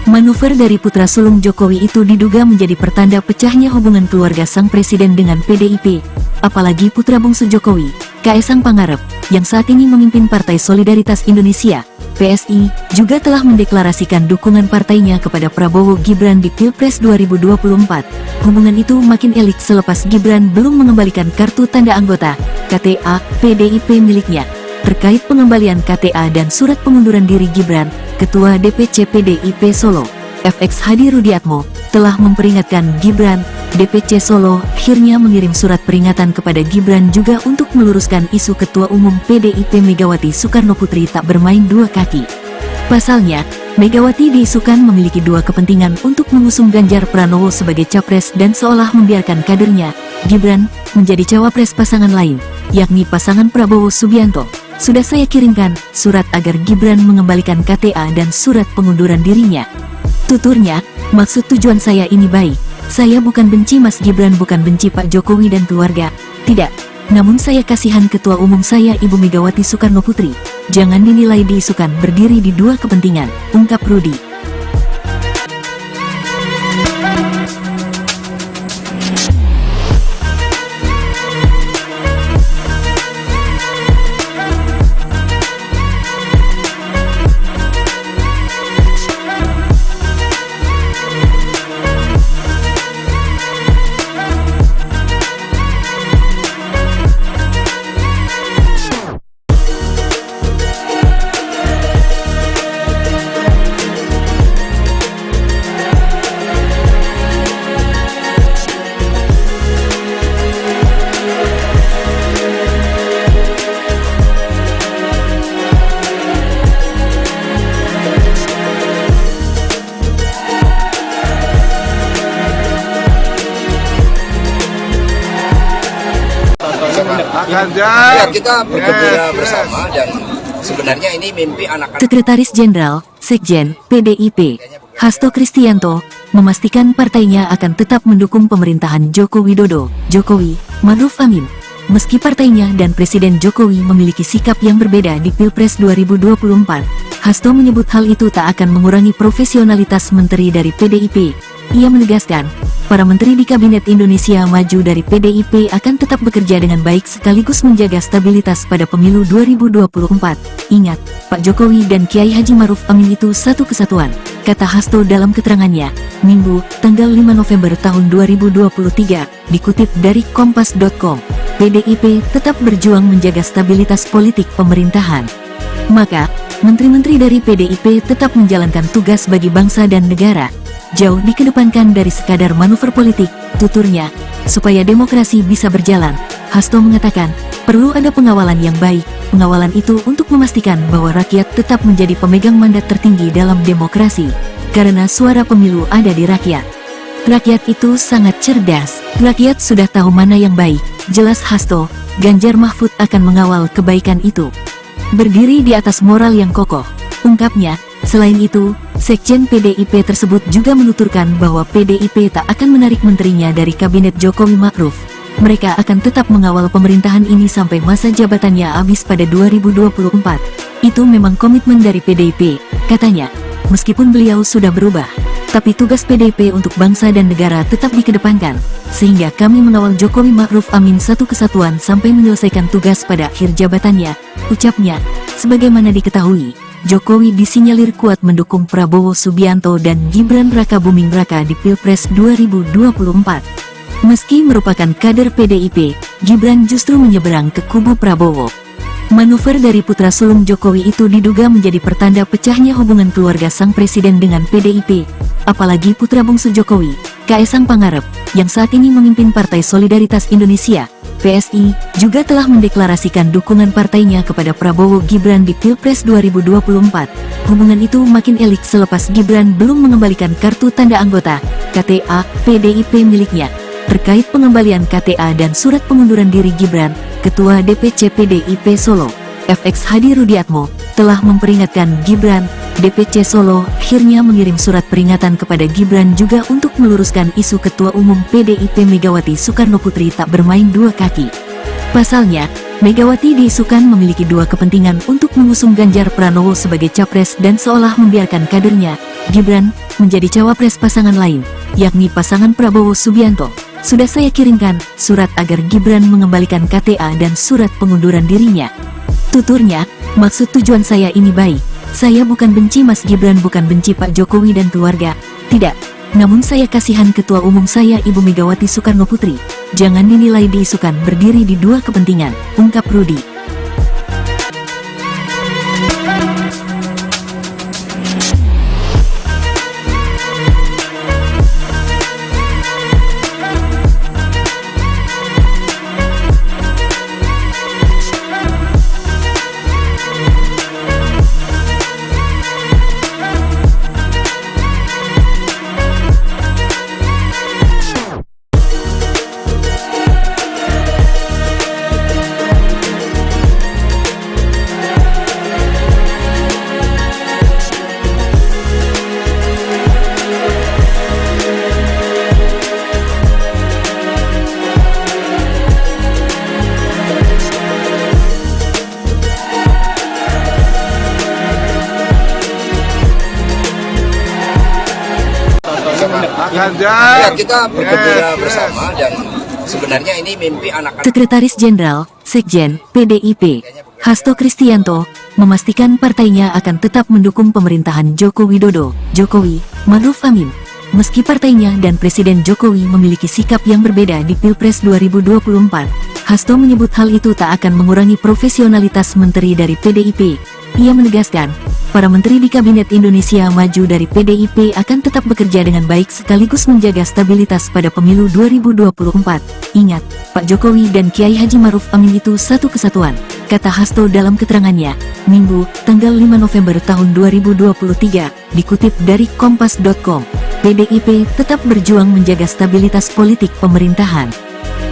Manuver dari putra sulung Jokowi itu diduga menjadi pertanda pecahnya hubungan keluarga sang presiden dengan PDIP, apalagi putra bungsu Jokowi, Kaesang Pangarep, yang saat ini memimpin Partai Solidaritas Indonesia, PSI, juga telah mendeklarasikan dukungan partainya kepada Prabowo Gibran di Pilpres 2024. Hubungan itu makin elit selepas Gibran belum mengembalikan kartu tanda anggota, KTA, PDIP miliknya. Terkait pengembalian KTA dan surat pengunduran diri Gibran, Ketua DPC PDIP Solo, FX Hadi Rudiatmo, telah memperingatkan Gibran. DPC Solo akhirnya mengirim surat peringatan kepada Gibran juga untuk meluruskan isu Ketua Umum PDIP Megawati Soekarnoputri tak bermain dua kaki. Pasalnya, Megawati diisukan memiliki dua kepentingan untuk mengusung Ganjar Pranowo sebagai capres dan seolah membiarkan kadernya, Gibran, menjadi cawapres pasangan lain, yakni pasangan Prabowo Subianto. Sudah saya kirimkan surat agar Gibran mengembalikan KTA dan surat pengunduran dirinya. Tuturnya, maksud tujuan saya ini baik. Saya bukan benci Mas Gibran, bukan benci Pak Jokowi dan keluarga. Tidak. Namun saya kasihan Ketua Umum saya Ibu Megawati Soekarnoputri. Jangan dinilai diisukan berdiri di dua kepentingan, ungkap Rudi. Ya, kita bergembira bersama dan sebenarnya ini mimpi anak-anak. Sekretaris Jenderal, Sekjen, PDIP, Hasto Kristianto, memastikan partainya akan tetap mendukung pemerintahan Joko Widodo, Jokowi, Ma'ruf Amin. Meski partainya dan Presiden Jokowi memiliki sikap yang berbeda di Pilpres 2024, Hasto menyebut hal itu tak akan mengurangi profesionalitas menteri dari PDIP. Ia menegaskan, para menteri di Kabinet Indonesia Maju dari PDIP akan tetap bekerja dengan baik sekaligus menjaga stabilitas pada pemilu 2024. Ingat, Pak Jokowi dan Kiai Haji Ma'ruf Amin itu satu kesatuan, kata Hasto dalam keterangannya, Minggu, tanggal 5 November tahun 2023, dikutip dari Kompas.com. PDIP tetap berjuang menjaga stabilitas politik pemerintahan. Maka, menteri-menteri dari PDIP tetap menjalankan tugas bagi bangsa dan negara. Jauh dikedepankan dari sekadar manuver politik, tuturnya, supaya demokrasi bisa berjalan. Hasto mengatakan, perlu ada pengawalan yang baik. Pengawalan itu untuk memastikan bahwa rakyat tetap menjadi pemegang mandat tertinggi dalam demokrasi. Karena suara pemilu ada di rakyat. Rakyat itu sangat cerdas. Rakyat sudah tahu mana yang baik. Jelas Hasto, Ganjar Mahfud akan mengawal kebaikan itu. Berdiri di atas moral yang kokoh, ungkapnya. Selain itu, Sekjen PDIP tersebut juga menuturkan bahwa PDIP tak akan menarik menterinya dari Kabinet Jokowi Ma'ruf. Mereka akan tetap mengawal pemerintahan ini sampai masa jabatannya habis pada 2024. Itu memang komitmen dari PDIP, katanya. Meskipun beliau sudah berubah, tapi tugas PDIP untuk bangsa dan negara tetap dikedepankan, sehingga kami mengawal Jokowi Ma'ruf Amin satu kesatuan sampai menyelesaikan tugas pada akhir jabatannya, ucapnya. Sebagaimana diketahui, Jokowi disinyalir kuat mendukung Prabowo Subianto dan Gibran Raka Buming Raka di Pilpres 2024. Meski merupakan kader PDIP, Gibran justru menyeberang ke kubu Prabowo. Manuver dari putra sulung Jokowi itu diduga menjadi pertanda pecahnya hubungan keluarga sang presiden dengan PDIP, apalagi putra bungsu Jokowi, Kaesang Pangarep, yang saat ini memimpin Partai Solidaritas Indonesia, PSI, juga telah mendeklarasikan dukungan partainya kepada Prabowo Gibran di Pilpres 2024. Hubungan itu makin elit selepas Gibran belum mengembalikan kartu tanda anggota, KTA, PDIP miliknya. terkait pengembalian KTA dan surat pengunduran diri Gibran. Ketua DPC PDIP Solo, FX Hadi Rudiatmo, telah memperingatkan Gibran. DPC Solo akhirnya mengirim surat peringatan kepada Gibran juga untuk meluruskan isu Ketua Umum PDIP Megawati Soekarnoputri tak bermain dua kaki. Pasalnya, Megawati diisukan memiliki dua kepentingan untuk mengusung Ganjar Pranowo sebagai capres dan seolah membiarkan kadernya, Gibran, menjadi cawapres pasangan lain, yakni pasangan Prabowo Subianto. Sudah saya kirimkan surat agar Gibran mengembalikan KTA dan surat pengunduran dirinya. Tuturnya, maksud tujuan saya ini baik. Saya bukan benci Mas Gibran, bukan benci Pak Jokowi dan keluarga. Tidak. Namun saya kasihan Ketua Umum saya Ibu Megawati Soekarnoputri. Jangan dinilai diisukan berdiri di dua kepentingan, ungkap Rudi. Ya, kita bergembira bersama dan sebenarnya ini mimpi anak-anak. Sekretaris Jenderal, Sekjen, PDIP, Hasto Kristianto, memastikan partainya akan tetap mendukung pemerintahan Joko Widodo, Jokowi, Ma'ruf Amin. Meski partainya dan Presiden Jokowi memiliki sikap yang berbeda di Pilpres 2024, Hasto menyebut hal itu tak akan mengurangi profesionalitas menteri dari PDIP. Ia menegaskan, para menteri di Kabinet Indonesia Maju dari PDIP akan tetap bekerja dengan baik sekaligus menjaga stabilitas pada pemilu 2024. Ingat, Pak Jokowi dan Kiai Haji Ma'ruf Amin itu satu kesatuan, kata Hasto dalam keterangannya, Minggu, tanggal 5 November tahun 2023, dikutip dari Kompas.com. PDIP tetap berjuang menjaga stabilitas politik pemerintahan.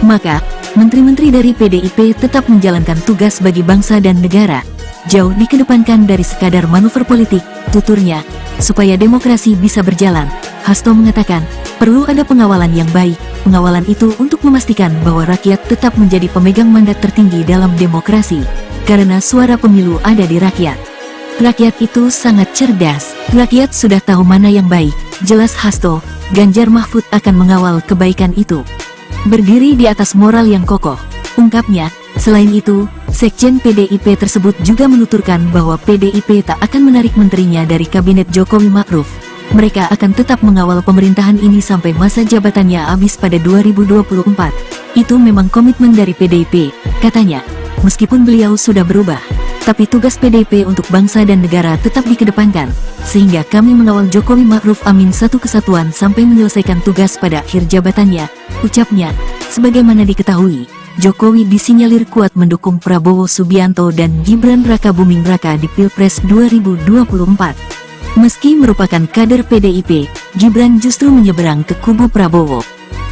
Maka, menteri-menteri dari PDIP tetap menjalankan tugas bagi bangsa dan negara. Jauh dikedepankan dari sekadar manuver politik, tuturnya, supaya demokrasi bisa berjalan. Hasto mengatakan, perlu ada pengawalan yang baik. Pengawalan itu untuk memastikan bahwa rakyat tetap menjadi pemegang mandat tertinggi dalam demokrasi. Karena suara pemilu ada di rakyat. Rakyat itu sangat cerdas. Rakyat sudah tahu mana yang baik. Jelas Hasto, Ganjar Mahfud akan mengawal kebaikan itu. Berdiri di atas moral yang kokoh, ungkapnya. Selain itu, Sekjen PDIP tersebut juga menuturkan bahwa PDIP tak akan menarik menterinya dari Kabinet Jokowi Ma'ruf. Mereka akan tetap mengawal pemerintahan ini sampai masa jabatannya habis pada 2024. Itu memang komitmen dari PDIP, katanya. Meskipun beliau sudah berubah, tapi tugas PDIP untuk bangsa dan negara tetap dikedepankan, sehingga kami mengawal Jokowi Ma'ruf Amin satu kesatuan sampai menyelesaikan tugas pada akhir jabatannya, ucapnya. Sebagaimana diketahui, Jokowi disinyalir kuat mendukung Prabowo Subianto dan Gibran Raka Buming Raka di Pilpres 2024. Meski merupakan kader PDIP, Gibran justru menyeberang ke kubu Prabowo.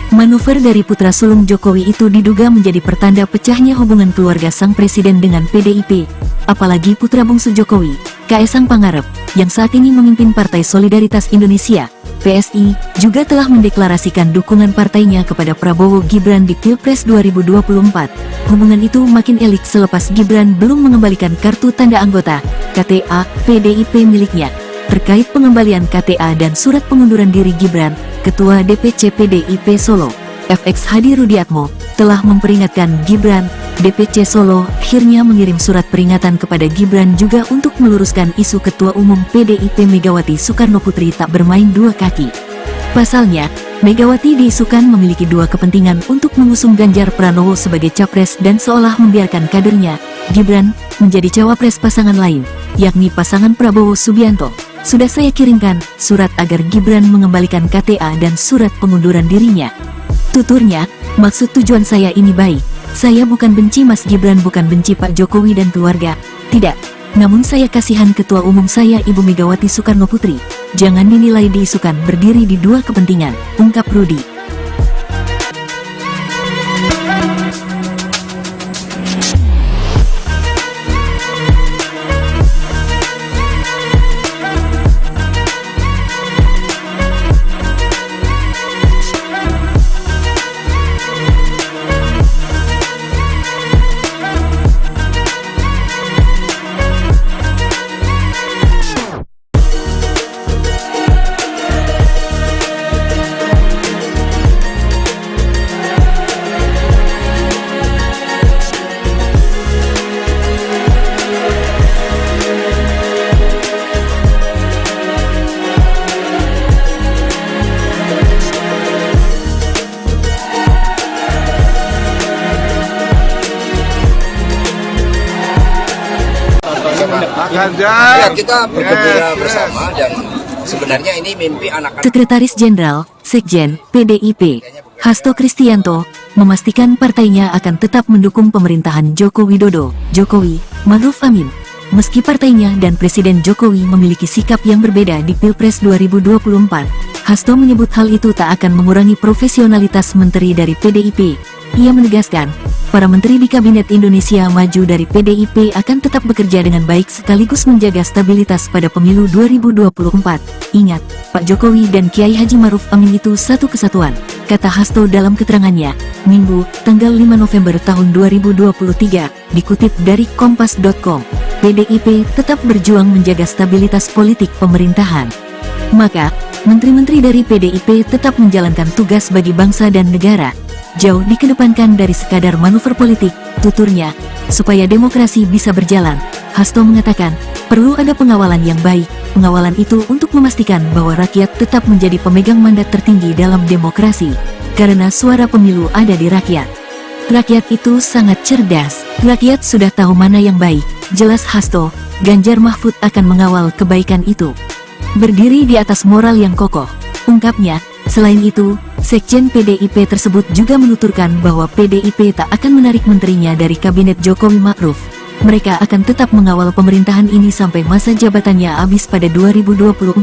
Manuver dari putra sulung Jokowi itu diduga menjadi pertanda pecahnya hubungan keluarga sang presiden dengan PDIP. Apalagi putra bungsu Jokowi, Kaesang Pangarep, yang saat ini memimpin Partai Solidaritas Indonesia, PSI, juga telah mendeklarasikan dukungan partainya kepada Prabowo Gibran di Pilpres 2024. Hubungan itu makin elik selepas Gibran belum mengembalikan kartu tanda anggota, KTA, PDIP miliknya. Terkait pengembalian KTA dan surat pengunduran diri Gibran, Ketua DPC PDIP Solo, FX Hadi Rudiatmo, telah memperingatkan Gibran. DPC Solo akhirnya mengirim surat peringatan kepada Gibran juga untuk meluruskan isu Ketua Umum PDIP Megawati Soekarnoputri tak bermain dua kaki. Pasalnya, Megawati diisukan memiliki dua kepentingan untuk mengusung Ganjar Pranowo sebagai capres dan seolah membiarkan kadernya, Gibran, menjadi cawapres pasangan lain, yakni pasangan Prabowo Subianto. Sudah saya kirimkan surat agar Gibran mengembalikan KTA dan surat pengunduran dirinya. Tuturnya, maksud tujuan saya ini baik. Saya bukan benci Mas Gibran, bukan benci Pak Jokowi dan keluarga. Tidak. Namun saya kasihan Ketua Umum saya Ibu Megawati Soekarnoputri. Jangan dinilai diisukan berdiri di dua kepentingan, ungkap Rudi. Ya, kita bergembira bersama dan sebenarnya ini mimpi anak-anak. Sekretaris Jenderal, Sekjen, PDIP, Hasto Kristianto, memastikan partainya akan tetap mendukung pemerintahan Joko Widodo, Jokowi, Ma'ruf Amin. Meski partainya dan Presiden Jokowi memiliki sikap yang berbeda di Pilpres 2024, Hasto menyebut hal itu tak akan mengurangi profesionalitas menteri dari PDIP. Ia menegaskan, para menteri di Kabinet Indonesia Maju dari PDIP akan tetap bekerja dengan baik sekaligus menjaga stabilitas pada pemilu 2024. Ingat, Pak Jokowi dan Kiai Haji Ma'ruf Amin itu satu kesatuan, kata Hasto dalam keterangannya, Minggu, tanggal 5 November tahun 2023, dikutip dari Kompas.com. PDIP tetap berjuang menjaga stabilitas politik pemerintahan. Maka, menteri-menteri dari PDIP tetap menjalankan tugas bagi bangsa dan negara, jauh dikedepankan dari sekadar manuver politik, tuturnya. Supaya demokrasi bisa berjalan, Hasto mengatakan, perlu ada pengawalan yang baik. Pengawalan itu untuk memastikan bahwa rakyat tetap menjadi pemegang mandat tertinggi dalam demokrasi, karena suara pemilu ada di rakyat. Rakyat itu sangat cerdas, rakyat sudah tahu mana yang baik, jelas Hasto. Ganjar Mahfud akan mengawal kebaikan itu, berdiri di atas moral yang kokoh, ungkapnya. Selain itu, Sekjen PDIP tersebut juga menuturkan bahwa PDIP tak akan menarik menterinya dari Kabinet Jokowi Ma'ruf. Mereka akan tetap mengawal pemerintahan ini sampai masa jabatannya habis pada 2024.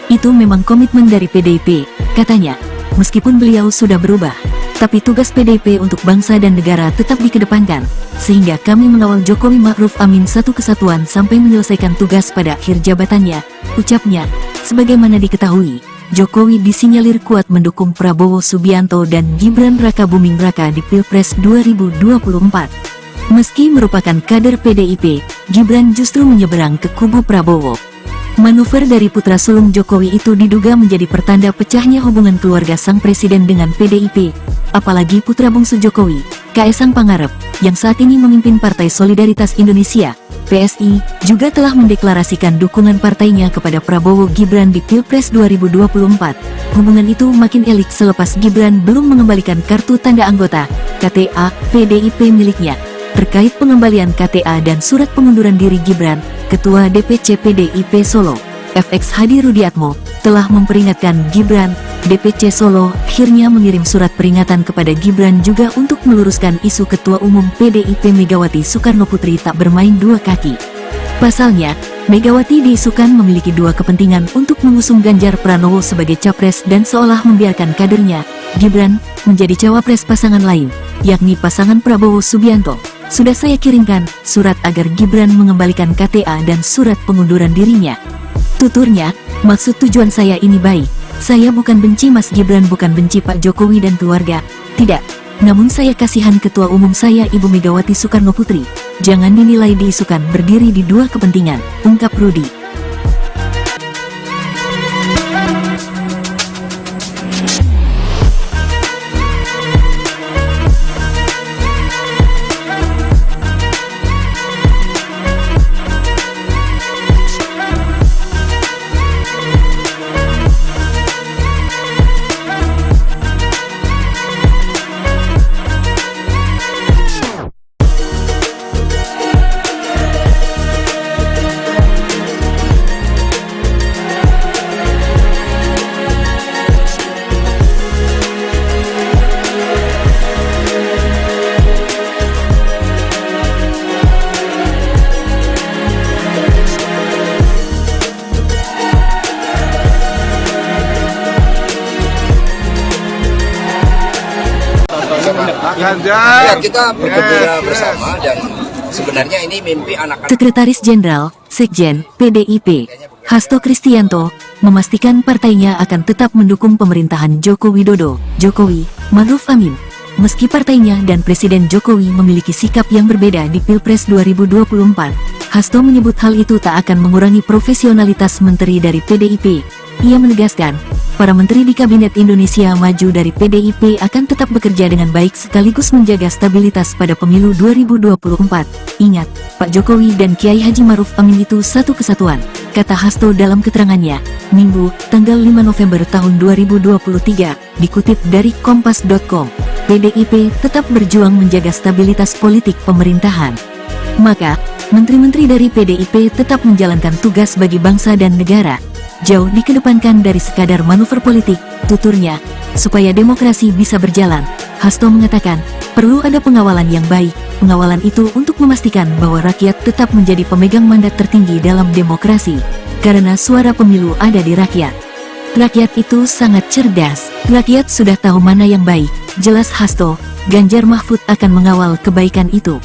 Itu memang komitmen dari PDIP, katanya. Meskipun beliau sudah berubah, tapi tugas PDIP untuk bangsa dan negara tetap dikedepankan, sehingga kami mengawal Jokowi Ma'ruf Amin satu kesatuan sampai menyelesaikan tugas pada akhir jabatannya, ucapnya. Sebagaimana diketahui, Jokowi disinyalir kuat mendukung Prabowo Subianto dan Gibran Raka Buming Raka di Pilpres 2024. Meski merupakan kader PDIP, Gibran justru menyeberang ke kubu Prabowo. Manuver dari putra sulung Jokowi itu diduga menjadi pertanda pecahnya hubungan keluarga sang presiden dengan PDIP, apalagi putra bungsu Jokowi, Kaesang Pangarep, yang saat ini memimpin Partai Solidaritas Indonesia, PSI, juga telah mendeklarasikan dukungan partainya kepada Prabowo Gibran di Pilpres 2024. Hubungan itu makin elit selepas Gibran belum mengembalikan kartu tanda anggota, KTA, PDIP miliknya. Terkait pengembalian KTA dan surat pengunduran diri Gibran, Ketua DPC PDIP Solo, FX Hadi Rudiatmo, telah memperingatkan Gibran. DPC Solo akhirnya mengirim surat peringatan kepada Gibran juga untuk meluruskan isu Ketua Umum PDIP Megawati Soekarnoputri tak bermain dua kaki. Pasalnya, Megawati diisukan memiliki dua kepentingan untuk mengusung Ganjar Pranowo sebagai capres dan seolah membiarkan kadernya, Gibran, menjadi cawapres pasangan lain, yakni pasangan Prabowo Subianto. Sudah saya kirimkan surat agar Gibran mengembalikan KTA dan surat pengunduran dirinya. Tuturnya, maksud tujuan saya ini baik. Saya bukan benci Mas Gibran, bukan benci Pak Jokowi dan keluarga. Tidak. Namun saya kasihan Ketua Umum saya Ibu Megawati Soekarnoputri. Jangan dinilai diisukan berdiri di dua kepentingan, ungkap Rudi. Ya, kita bergembira bersama dan sebenarnya ini mimpi anak-anak. Sekretaris Jenderal, Sekjen, PDIP, Hasto Kristianto, memastikan partainya akan tetap mendukung pemerintahan Joko Widodo, Jokowi, Ma'ruf Amin. Meski partainya dan Presiden Jokowi memiliki sikap yang berbeda di Pilpres 2024, Hasto menyebut hal itu tak akan mengurangi profesionalitas menteri dari PDIP. Ia menegaskan, para menteri di Kabinet Indonesia Maju dari PDIP akan tetap bekerja dengan baik sekaligus menjaga stabilitas pada pemilu 2024. Ingat, Pak Jokowi dan Kiai Haji Ma'ruf Amin itu satu kesatuan, kata Hasto dalam keterangannya, Minggu, tanggal 5 November tahun 2023, dikutip dari Kompas.com. PDIP tetap berjuang menjaga stabilitas politik pemerintahan. Maka, menteri-menteri dari PDIP tetap menjalankan tugas bagi bangsa dan negara, jauh dikedepankan dari sekadar manuver politik, tuturnya, supaya demokrasi bisa berjalan. Hasto mengatakan, perlu ada pengawalan yang baik. Pengawalan itu untuk memastikan bahwa rakyat tetap menjadi pemegang mandat tertinggi dalam demokrasi, karena suara pemilu ada di rakyat. Rakyat itu sangat cerdas. Rakyat sudah tahu mana yang baik. Jelas Hasto, Ganjar Mahfud akan mengawal kebaikan itu.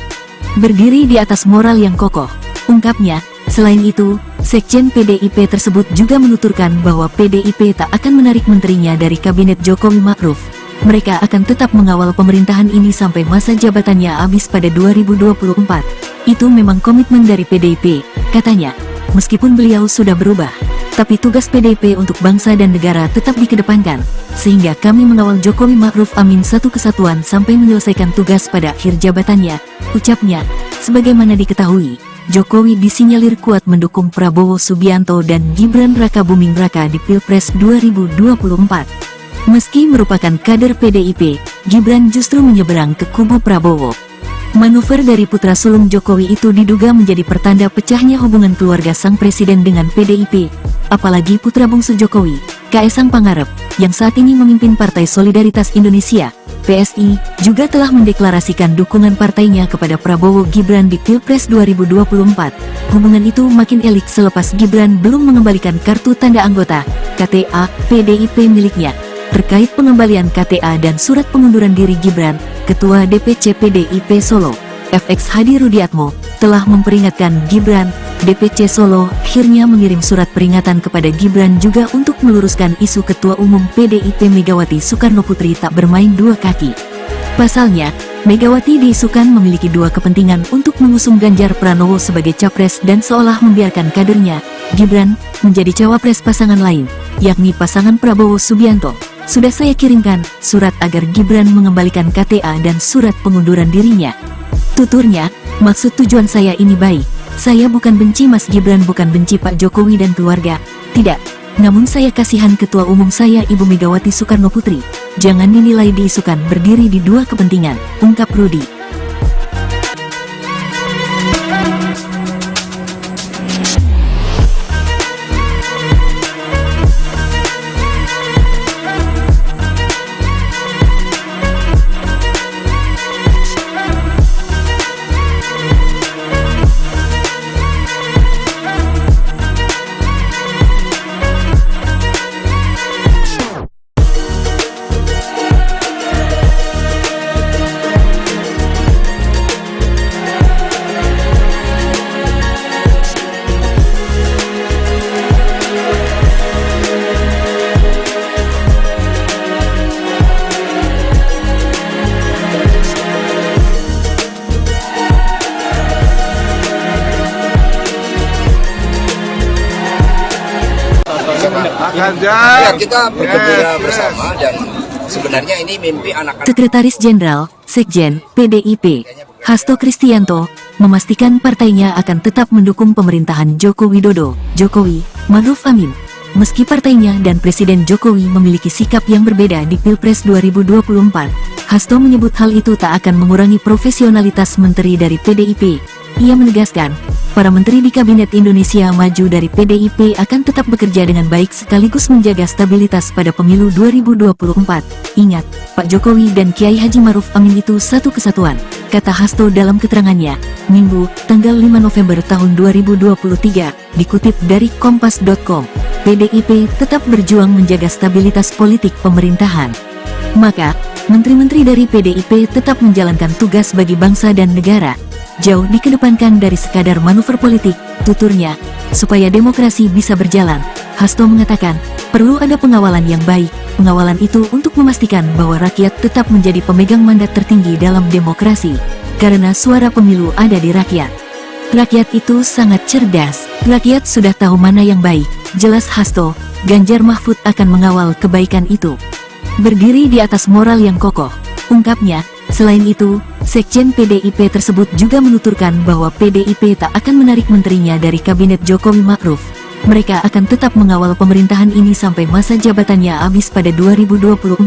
Berdiri di atas moral yang kokoh, ungkapnya. Selain itu, Sekjen PDIP tersebut juga menuturkan bahwa PDIP tak akan menarik menterinya dari kabinet Jokowi Ma'ruf. Mereka akan tetap mengawal pemerintahan ini sampai masa jabatannya habis pada 2024. Itu memang komitmen dari PDIP, katanya. Meskipun beliau sudah berubah, tapi tugas PDIP untuk bangsa dan negara tetap dikedepankan, sehingga kami mengawal Jokowi Ma'ruf Amin satu kesatuan sampai menyelesaikan tugas pada akhir jabatannya, ucapnya. Sebagaimana diketahui, Jokowi disinyalir kuat mendukung Prabowo Subianto dan Gibran Rakabuming Raka di Pilpres 2024. Meski merupakan kader PDIP, Gibran justru menyeberang ke kubu Prabowo. Manuver dari putra sulung Jokowi itu diduga menjadi pertanda pecahnya hubungan keluarga sang presiden dengan PDIP, apalagi putra bungsu Jokowi, Kaesang Pangarep, yang saat ini memimpin Partai Solidaritas Indonesia, PSI, juga telah mendeklarasikan dukungan partainya kepada Prabowo Gibran di Pilpres 2024. Hubungan itu makin elik selepas Gibran belum mengembalikan kartu tanda anggota, KTA, PDIP miliknya. Terkait pengembalian KTA dan surat pengunduran diri Gibran, Ketua DPC PDIP Solo, FX Hadi Rudiatmo, telah memperingatkan Gibran. DPC Solo akhirnya mengirim surat peringatan kepada Gibran juga untuk meluruskan isu Ketua Umum PDIP Megawati Soekarnoputri tak bermain dua kaki. Pasalnya, Megawati diisukan memiliki dua kepentingan untuk mengusung Ganjar Pranowo sebagai capres dan seolah membiarkan kadernya, Gibran, menjadi cawapres pasangan lain, yakni pasangan Prabowo Subianto. Sudah saya kirimkan surat agar Gibran mengembalikan KTA dan surat pengunduran dirinya. Tuturnya, maksud tujuan saya ini baik. Saya bukan benci Mas Gibran, bukan benci Pak Jokowi dan keluarga. Tidak. Namun saya kasihan Ketua Umum saya Ibu Megawati Soekarnoputri. Jangan dinilai diisukan berdiri di dua kepentingan, ungkap Rudi. Ya, kita bekerja bersama dan sebenarnya ini mimpi anak-anak. Sekretaris Jenderal, Sekjen, PDIP, Hasto Kristianto, memastikan partainya akan tetap mendukung pemerintahan Joko Widodo, Jokowi, Ma'ruf Amin. Meski partainya dan Presiden Jokowi memiliki sikap yang berbeda di Pilpres 2024, Hasto menyebut hal itu tak akan mengurangi profesionalitas menteri dari PDIP. Ia menegaskan, para menteri di Kabinet Indonesia Maju dari PDIP akan tetap bekerja dengan baik sekaligus menjaga stabilitas pada pemilu 2024. Ingat, Pak Jokowi dan Kiai Haji Ma'ruf Amin itu satu kesatuan, kata Hasto dalam keterangannya, Minggu, tanggal 5 November tahun 2023, dikutip dari Kompas.com. PDIP tetap berjuang menjaga stabilitas politik pemerintahan. Maka, menteri-menteri dari PDIP tetap menjalankan tugas bagi bangsa dan negara, jauh dikedepankan dari sekadar manuver politik, tuturnya, supaya demokrasi bisa berjalan. Hasto mengatakan, perlu ada pengawalan yang baik. Pengawalan itu untuk memastikan bahwa rakyat tetap menjadi pemegang mandat tertinggi dalam demokrasi, karena suara pemilu ada di rakyat. Rakyat itu sangat cerdas. Rakyat sudah tahu mana yang baik. Jelas Hasto, Ganjar Mahfud akan mengawal kebaikan itu. Berdiri di atas moral yang kokoh, ungkapnya. Selain itu, Sekjen PDIP tersebut juga menuturkan bahwa PDIP tak akan menarik menterinya dari kabinet Jokowi Ma'ruf. Mereka akan tetap mengawal pemerintahan ini sampai masa jabatannya habis pada 2024.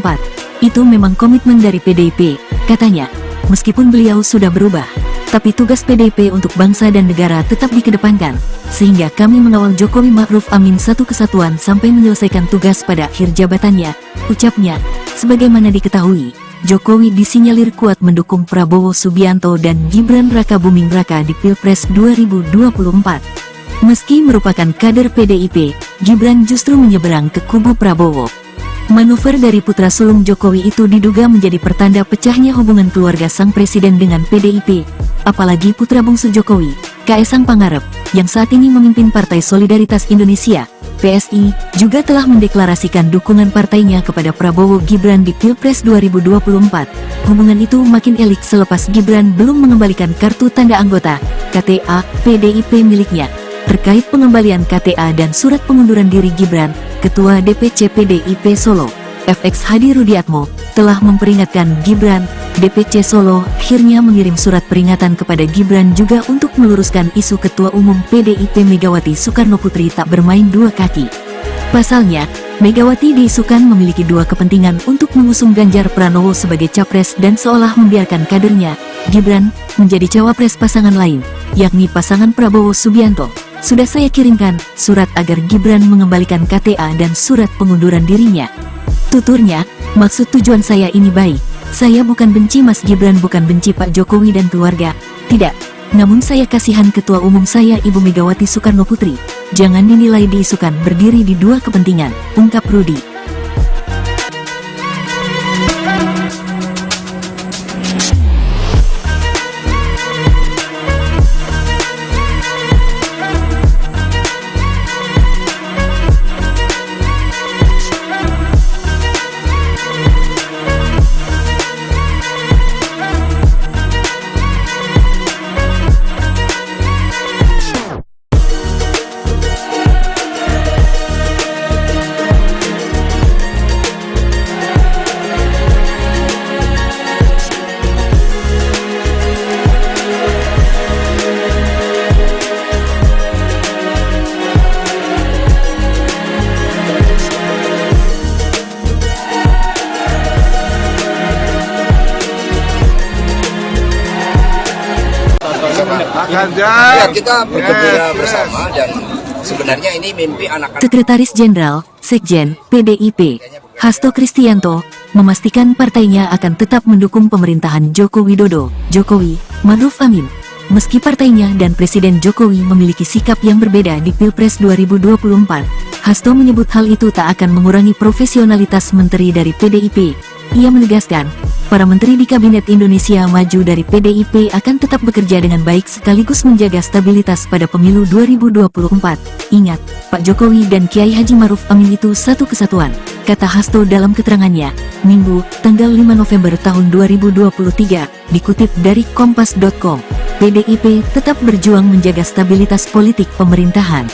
Itu memang komitmen dari PDIP, katanya. Meskipun beliau sudah berubah, Tapi tugas PDIP untuk bangsa dan negara tetap dikedepankan, sehingga kami mengawal Jokowi Ma'ruf Amin satu kesatuan sampai menyelesaikan tugas pada akhir jabatannya, ucapnya. Sebagaimana diketahui, Jokowi disinyalir kuat mendukung Prabowo Subianto dan Gibran Raka Buming Raka di Pilpres 2024. Meski merupakan kader PDIP, Gibran justru menyeberang ke kubu Prabowo. Manuver dari putra sulung Jokowi itu diduga menjadi pertanda pecahnya hubungan keluarga sang presiden dengan PDIP, apalagi putra bungsu Jokowi, Kaesang Pangarep, yang saat ini memimpin Partai Solidaritas Indonesia, PSI, juga telah mendeklarasikan dukungan partainya kepada Prabowo Gibran di Pilpres 2024. Hubungan itu makin elik selepas Gibran belum mengembalikan kartu tanda anggota, KTA, PDIP miliknya. Terkait pengembalian KTA dan surat pengunduran diri Gibran, Ketua DPC PDIP Solo, FX Hadi Rudiatmo, telah memperingatkan Gibran. DPC Solo akhirnya mengirim surat peringatan kepada Gibran juga untuk meluruskan isu Ketua Umum PDIP Megawati Soekarnoputri tak bermain dua kaki. Pasalnya, Megawati diisukan memiliki dua kepentingan untuk mengusung Ganjar Pranowo sebagai capres dan seolah membiarkan kadernya, Gibran, menjadi cawapres pasangan lain, yakni pasangan Prabowo Subianto. Sudah saya kirimkan surat agar Gibran mengembalikan KTA dan surat pengunduran dirinya. Tuturnya, maksud tujuan saya ini baik. Saya bukan benci Mas Gibran, bukan benci Pak Jokowi dan keluarga. Tidak, namun saya kasihan Ketua Umum saya Ibu Megawati Soekarnoputri. Jangan dinilai diisukan berdiri di dua kepentingan, ungkap Rudi. Ya, kita bergembira bersama dan sebenarnya ini mimpi anak-anak. Sekretaris Jenderal, Sekjen, PDIP, Hasto Kristianto, memastikan partainya akan tetap mendukung pemerintahan Joko Widodo, Jokowi, Ma'ruf Amin. Meski partainya dan Presiden Jokowi memiliki sikap yang berbeda di Pilpres 2024, Hasto menyebut hal itu tak akan mengurangi profesionalitas menteri dari PDIP. Ia menegaskan, para menteri di Kabinet Indonesia Maju dari PDIP akan tetap bekerja dengan baik sekaligus menjaga stabilitas pada pemilu 2024. Ingat, Pak Jokowi dan Kiai Haji Ma'ruf Amin itu satu kesatuan, kata Hasto dalam keterangannya, Minggu, tanggal 5 November tahun 2023, dikutip dari Kompas.com. PDIP tetap berjuang menjaga stabilitas politik pemerintahan.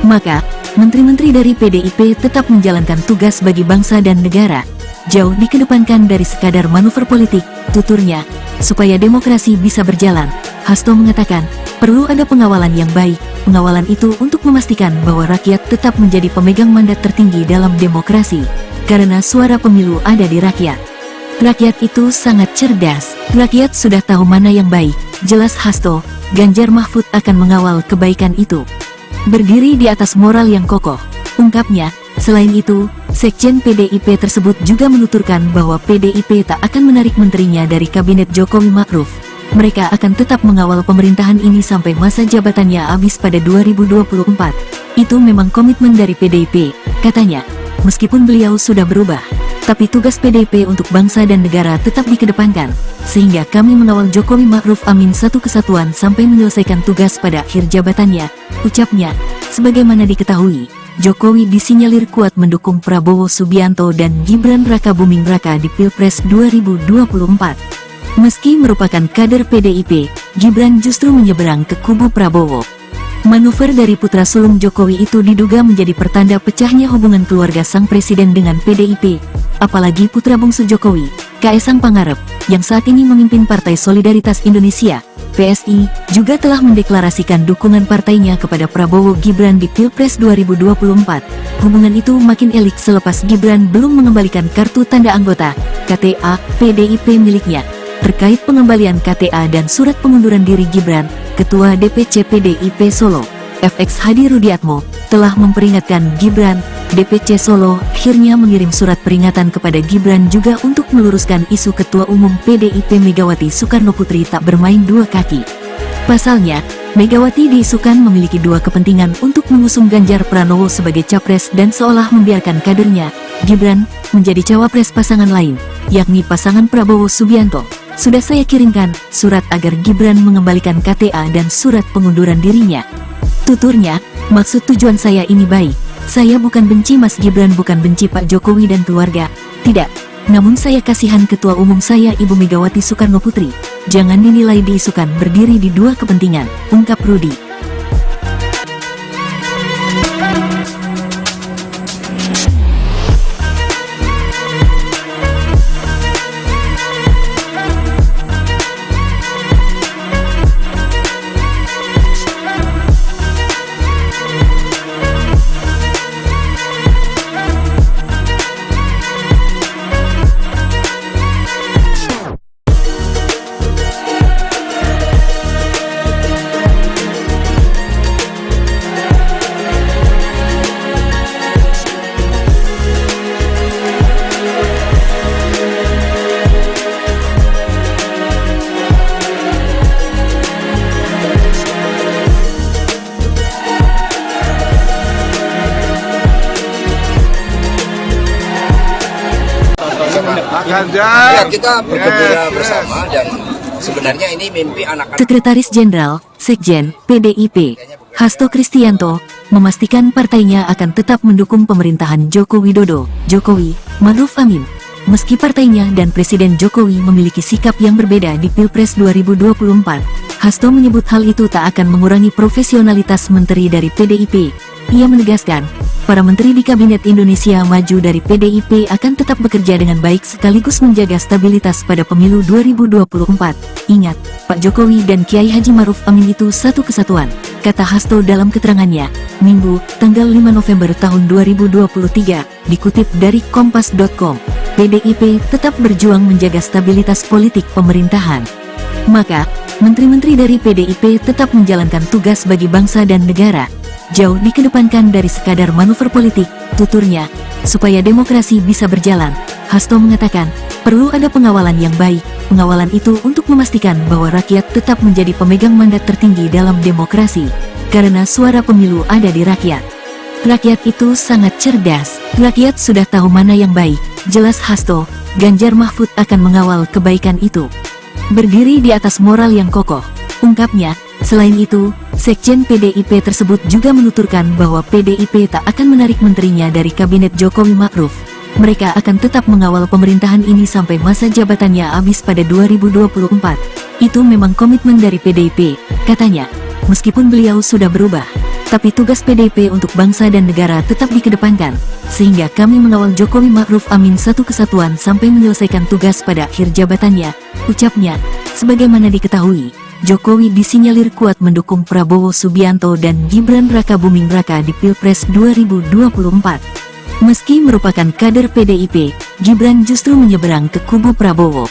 Maka, menteri-menteri dari PDIP tetap menjalankan tugas bagi bangsa dan negara. Jauh dikedepankan dari sekadar manuver politik, tuturnya, supaya demokrasi bisa berjalan. Hasto mengatakan, perlu ada pengawalan yang baik. Pengawalan itu untuk memastikan bahwa rakyat tetap menjadi pemegang mandat tertinggi dalam demokrasi. Karena suara pemilu ada di rakyat. Rakyat itu sangat cerdas. Rakyat sudah tahu mana yang baik. Jelas Hasto, Ganjar Mahfud akan mengawal kebaikan itu. Berdiri di atas moral yang kokoh, ungkapnya. Selain itu, Sekjen PDIP tersebut juga menuturkan bahwa PDIP tak akan menarik menterinya dari Kabinet Jokowi Ma'ruf. Mereka akan tetap mengawal pemerintahan ini sampai masa jabatannya habis pada 2024. Itu memang komitmen dari PDIP, katanya. Meskipun beliau sudah berubah, tapi tugas PDIP untuk bangsa dan negara tetap dikedepankan, sehingga kami mengawal Jokowi Ma'ruf Amin satu kesatuan sampai menyelesaikan tugas pada akhir jabatannya, ucapnya. Sebagaimana diketahui, Jokowi disinyalir kuat mendukung Prabowo Subianto dan Gibran Raka Buming Raka di Pilpres 2024. Meski merupakan kader PDIP, Gibran justru menyeberang ke kubu Prabowo. Manuver dari putra sulung Jokowi itu diduga menjadi pertanda pecahnya hubungan keluarga sang presiden dengan PDIP, apalagi putra bungsu Jokowi, Kaesang Pangarep, yang saat ini memimpin Partai Solidaritas Indonesia, PSI, juga telah mendeklarasikan dukungan partainya kepada Prabowo Gibran di Pilpres 2024. Hubungan itu makin elik selepas Gibran belum mengembalikan kartu tanda anggota, KTA, PDIP miliknya. terkait pengembalian KTA dan surat pengunduran diri Gibran. Ketua DPC PDIP Solo, FX Hadi Rudiatmo, telah memperingatkan Gibran. DPC Solo akhirnya mengirim surat peringatan kepada Gibran juga untuk meluruskan isu Ketua Umum PDIP Megawati Soekarnoputri tak bermain dua kaki. Pasalnya, Megawati diisukan memiliki dua kepentingan untuk mengusung Ganjar Pranowo sebagai capres dan seolah membiarkan kadernya, Gibran, menjadi cawapres pasangan lain, yakni pasangan Prabowo Subianto. Sudah saya kirimkan surat agar Gibran mengembalikan KTA dan surat pengunduran dirinya. Tuturnya, maksud tujuan saya ini baik. Saya bukan benci Mas Gibran, bukan benci Pak Jokowi dan keluarga. Tidak. Namun saya kasihan Ketua Umum saya Ibu Megawati Soekarnoputri. Jangan dinilai diisukan berdiri di dua kepentingan, ungkap Rudi. Ya, kita bergembira bersama dan sebenarnya ini mimpi anak-anak. Sekretaris Jenderal, Sekjen, PDIP, Hasto Kristianto, memastikan partainya akan tetap mendukung pemerintahan Joko Widodo, Jokowi, Ma'ruf Amin. Meski partainya dan Presiden Jokowi memiliki sikap yang berbeda di Pilpres 2024, Hasto menyebut hal itu tak akan mengurangi profesionalitas menteri dari PDIP. Ia menegaskan, para menteri di Kabinet Indonesia Maju dari PDIP akan tetap bekerja dengan baik sekaligus menjaga stabilitas pada pemilu 2024. Ingat, Pak Jokowi dan Kiai Haji Ma'ruf Amin itu satu kesatuan, kata Hasto dalam keterangannya, Minggu, tanggal 5 November tahun 2023, dikutip dari Kompas.com. PDIP tetap berjuang menjaga stabilitas politik pemerintahan. Maka, menteri-menteri dari PDIP tetap menjalankan tugas bagi bangsa dan negara. Jauh dikedepankan dari sekadar manuver politik, tuturnya, supaya demokrasi bisa berjalan. Hasto mengatakan, perlu ada pengawalan yang baik. Pengawalan itu untuk memastikan bahwa rakyat tetap menjadi pemegang mandat tertinggi dalam demokrasi. Karena suara pemilu ada di rakyat. Rakyat itu sangat cerdas. Rakyat sudah tahu mana yang baik. Jelas Hasto, Ganjar Mahfud akan mengawal kebaikan itu. Berdiri di atas moral yang kokoh, ungkapnya. Selain itu, Sekjen PDIP tersebut juga menuturkan bahwa PDIP tak akan menarik menterinya dari Kabinet Jokowi Ma'ruf. Mereka akan tetap mengawal pemerintahan ini sampai masa jabatannya habis pada 2024. Itu memang komitmen dari PDIP, katanya. Meskipun beliau sudah berubah, tapi tugas PDIP untuk bangsa dan negara tetap dikedepankan, sehingga kami mengawal Jokowi Ma'ruf Amin satu kesatuan sampai menyelesaikan tugas pada akhir jabatannya, ucapnya. Sebagaimana diketahui, Jokowi disinyalir kuat mendukung Prabowo Subianto dan Gibran Raka Buming Raka di Pilpres 2024. Meski merupakan kader PDIP, Gibran justru menyeberang ke kubu Prabowo.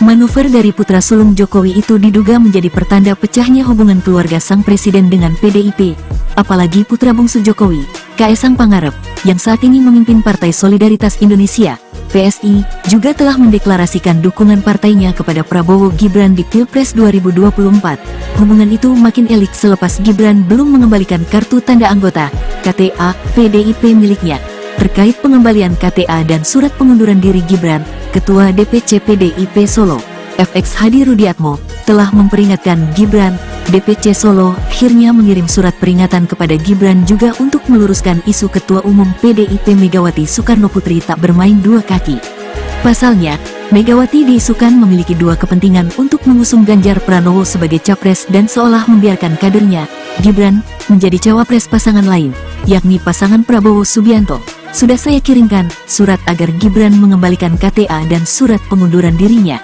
Manuver dari putra sulung Jokowi itu diduga menjadi pertanda pecahnya hubungan keluarga sang presiden dengan PDIP. Apalagi putra bungsu Jokowi, Kaesang Pangarep, yang saat ini memimpin Partai Solidaritas Indonesia, PSI, juga telah mendeklarasikan dukungan partainya kepada Prabowo Gibran di Pilpres 2024. Hubungan itu makin elik selepas Gibran belum mengembalikan kartu tanda anggota, KTA, PDIP miliknya. Terkait pengembalian KTA dan surat pengunduran diri Gibran, Ketua DPC PDIP Solo, FX Hadi Rudiatmo, telah memperingatkan Gibran. DPC Solo akhirnya mengirim surat peringatan kepada Gibran juga untuk meluruskan isu Ketua Umum PDIP Megawati Soekarnoputri tak bermain dua kaki. Pasalnya, Megawati diisukan memiliki dua kepentingan untuk mengusung Ganjar Pranowo sebagai capres dan seolah membiarkan kadernya, Gibran, menjadi cawapres pasangan lain, yakni pasangan Prabowo Subianto. Sudah saya kirimkan surat agar Gibran mengembalikan KTA dan surat pengunduran dirinya.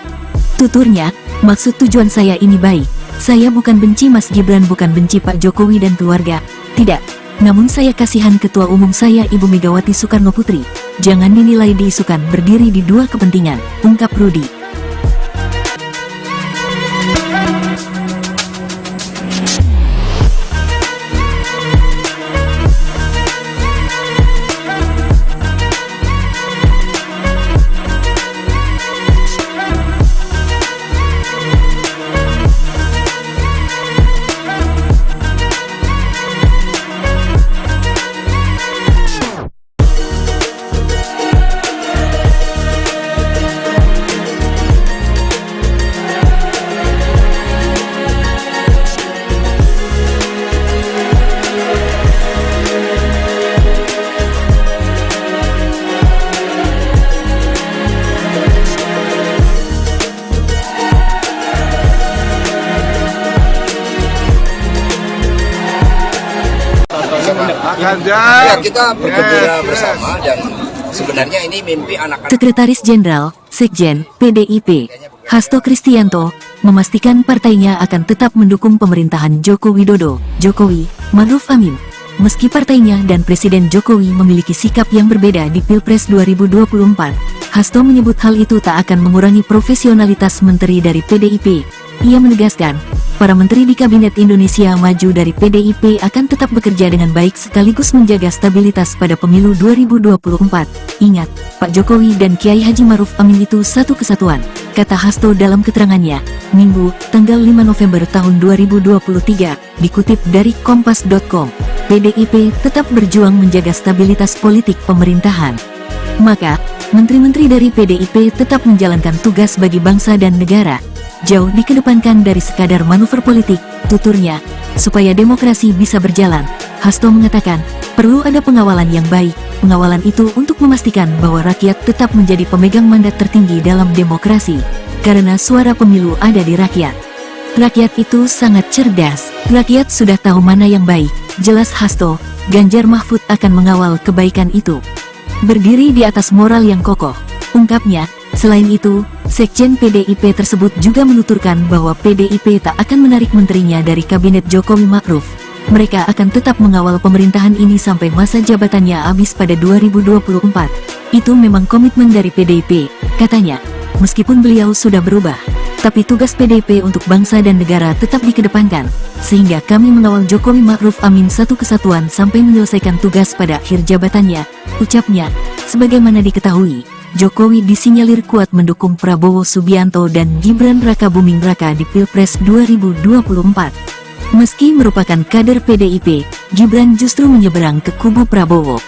Tuturnya, maksud tujuan saya ini baik. Saya bukan benci Mas Gibran, bukan benci Pak Jokowi dan keluarga. Tidak. Namun saya kasihan Ketua Umum saya Ibu Megawati Soekarnoputri. Jangan dinilai diisukan berdiri di dua kepentingan, ungkap Rudi. Ya, kita bergembira bersama dan sebenarnya ini mimpi anak-anak. Sekretaris Jenderal, Sekjen, PDIP, Hasto Kristianto, memastikan partainya akan tetap mendukung pemerintahan Joko Widodo, Jokowi, Ma'ruf Amin. Meski partainya dan Presiden Jokowi memiliki sikap yang berbeda di Pilpres 2024, Hasto menyebut hal itu tak akan mengurangi profesionalitas menteri dari PDIP. Ia menegaskan, para menteri di Kabinet Indonesia Maju dari PDIP akan tetap bekerja dengan baik sekaligus menjaga stabilitas pada pemilu 2024. Ingat, Pak Jokowi dan Kiai Haji Ma'ruf Amin itu satu kesatuan, kata Hasto dalam keterangannya, Minggu, tanggal 5 November tahun 2023, dikutip dari Kompas.com. PDIP tetap berjuang menjaga stabilitas politik pemerintahan. Maka, menteri-menteri dari PDIP tetap menjalankan tugas bagi bangsa dan negara, jauh dikedepankan dari sekadar manuver politik, tuturnya, supaya demokrasi bisa berjalan. Hasto mengatakan, perlu ada pengawalan yang baik, pengawalan itu untuk memastikan bahwa rakyat tetap menjadi pemegang mandat tertinggi dalam demokrasi, karena suara pemilu ada di rakyat. Rakyat itu sangat cerdas, rakyat sudah tahu mana yang baik, jelas Hasto, Ganjar Mahfud akan mengawal kebaikan itu. Berdiri di atas moral yang kokoh, ungkapnya. Selain itu, Sekjen PDIP tersebut juga menuturkan bahwa PDIP tak akan menarik menterinya dari Kabinet Jokowi Ma'ruf. Mereka akan tetap mengawal pemerintahan ini sampai masa jabatannya habis pada 2024. Itu memang komitmen dari PDIP, katanya. Meskipun beliau sudah berubah, tapi tugas PDIP untuk bangsa dan negara tetap dikedepankan, sehingga kami mengawal Jokowi Ma'ruf Amin satu kesatuan sampai menyelesaikan tugas pada akhir jabatannya, ucapnya. Sebagaimana diketahui, Jokowi disinyalir kuat mendukung Prabowo Subianto dan Gibran Raka Buming Raka di Pilpres 2024. Meski merupakan kader PDIP, Gibran justru menyeberang ke kubu Prabowo.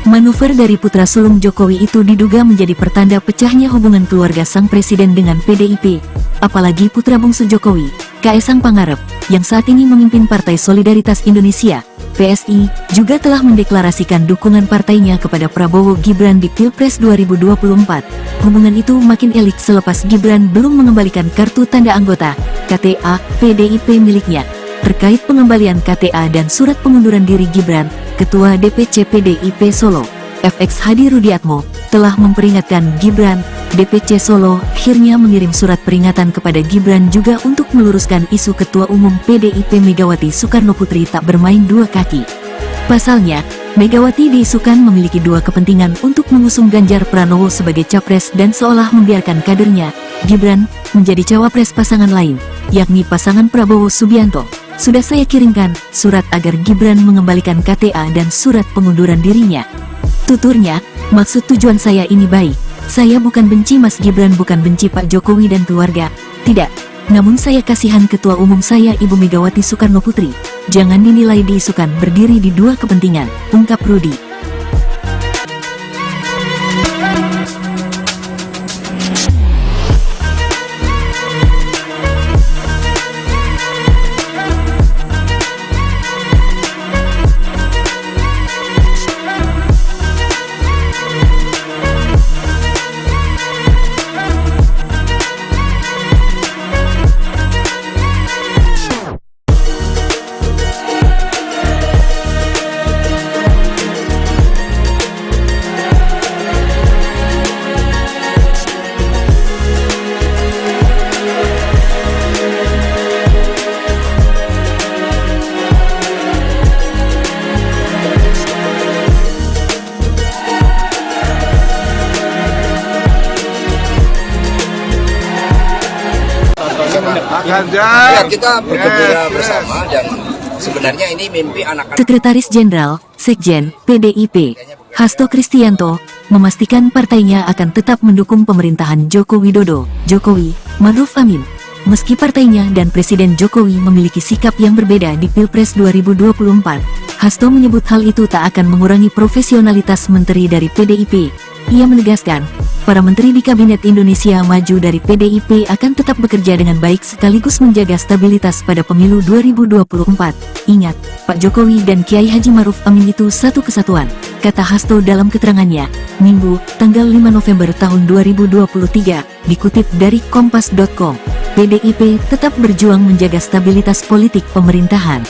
Manuver dari putra sulung Jokowi itu diduga menjadi pertanda pecahnya hubungan keluarga sang presiden dengan PDIP, apalagi putra bungsu Jokowi, Kaesang Pangarep, yang saat ini memimpin Partai Solidaritas Indonesia, PSI, juga telah mendeklarasikan dukungan partainya kepada Prabowo Gibran di Pilpres 2024. Hubungan itu makin elit selepas Gibran belum mengembalikan kartu tanda anggota, KTA, PDIP miliknya. Terkait pengembalian KTA dan surat pengunduran diri Gibran, Ketua DPC PDIP Solo, FX Hadi Rudiatmo, telah memperingatkan Gibran. DPC Solo akhirnya mengirim surat peringatan kepada Gibran juga untuk meluruskan isu Ketua Umum PDIP Megawati Soekarnoputri tak bermain dua kaki. Pasalnya, Megawati diisukan memiliki dua kepentingan untuk mengusung Ganjar Pranowo sebagai capres dan seolah membiarkan kadernya, Gibran, menjadi cawapres pasangan lain, yakni pasangan Prabowo Subianto. Sudah saya kirimkan surat agar Gibran mengembalikan KTA dan surat pengunduran dirinya. Tuturnya, maksud tujuan saya ini baik. Saya bukan benci Mas Gibran, bukan benci Pak Jokowi dan keluarga. Tidak. Namun saya kasihan Ketua Umum saya Ibu Megawati Soekarnoputri. Jangan dinilai diisukan berdiri di dua kepentingan, ungkap Rudi. Ya, kita bergembira bersama dan sebenarnya ini mimpi anak-anak. Sekretaris Jenderal, Sekjen, PDIP, Hasto Kristianto, memastikan partainya akan tetap mendukung pemerintahan Joko Widodo, Jokowi, Ma'ruf Amin. Meski partainya dan Presiden Jokowi memiliki sikap yang berbeda di Pilpres 2024, Hasto menyebut hal itu tak akan mengurangi profesionalitas menteri dari PDIP. Ia menegaskan, para menteri di Kabinet Indonesia Maju dari PDIP akan tetap bekerja dengan baik sekaligus menjaga stabilitas pada pemilu 2024. Ingat, Pak Jokowi dan Kiai Haji Ma'ruf Amin itu satu kesatuan, kata Hasto dalam keterangannya, Minggu, tanggal 5 November tahun 2023, dikutip dari Kompas.com. PDIP tetap berjuang menjaga stabilitas politik pemerintahan.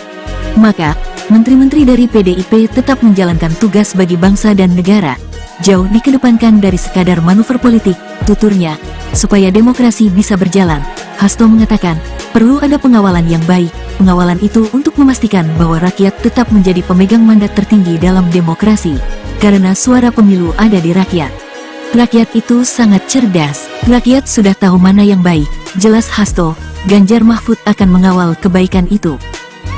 Maka, menteri-menteri dari PDIP tetap menjalankan tugas bagi bangsa dan negara, jauh dikedepankan dari sekadar manuver politik, tuturnya, supaya demokrasi bisa berjalan. Hasto mengatakan, perlu ada pengawalan yang baik, pengawalan itu untuk memastikan bahwa rakyat tetap menjadi pemegang mandat tertinggi dalam demokrasi, karena suara pemilu ada di rakyat. Rakyat itu sangat cerdas, rakyat sudah tahu mana yang baik, jelas Hasto, Ganjar Mahfud akan mengawal kebaikan itu.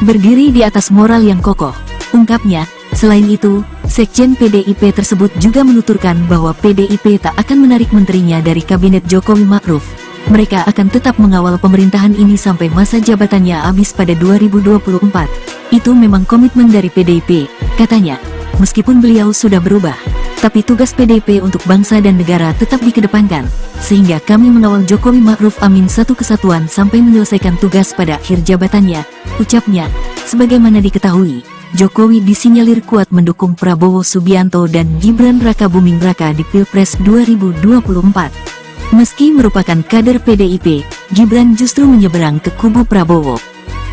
Berdiri di atas moral yang kokoh, ungkapnya. Selain itu, Sekjen PDIP tersebut juga menuturkan bahwa PDIP tak akan menarik menterinya dari kabinet Jokowi Ma'ruf. Mereka akan tetap mengawal pemerintahan ini sampai masa jabatannya habis pada 2024. Itu memang komitmen dari PDIP, katanya. Meskipun beliau sudah berubah, tapi tugas PDIP untuk bangsa dan negara tetap dikedepankan, sehingga kami mengawal Jokowi Ma'ruf Amin satu kesatuan sampai menyelesaikan tugas pada akhir jabatannya, ucapnya. Sebagaimana diketahui, Jokowi disinyalir kuat mendukung Prabowo Subianto dan Gibran Raka Buming Raka di Pilpres 2024. Meski merupakan kader PDIP, Gibran justru menyeberang ke kubu Prabowo.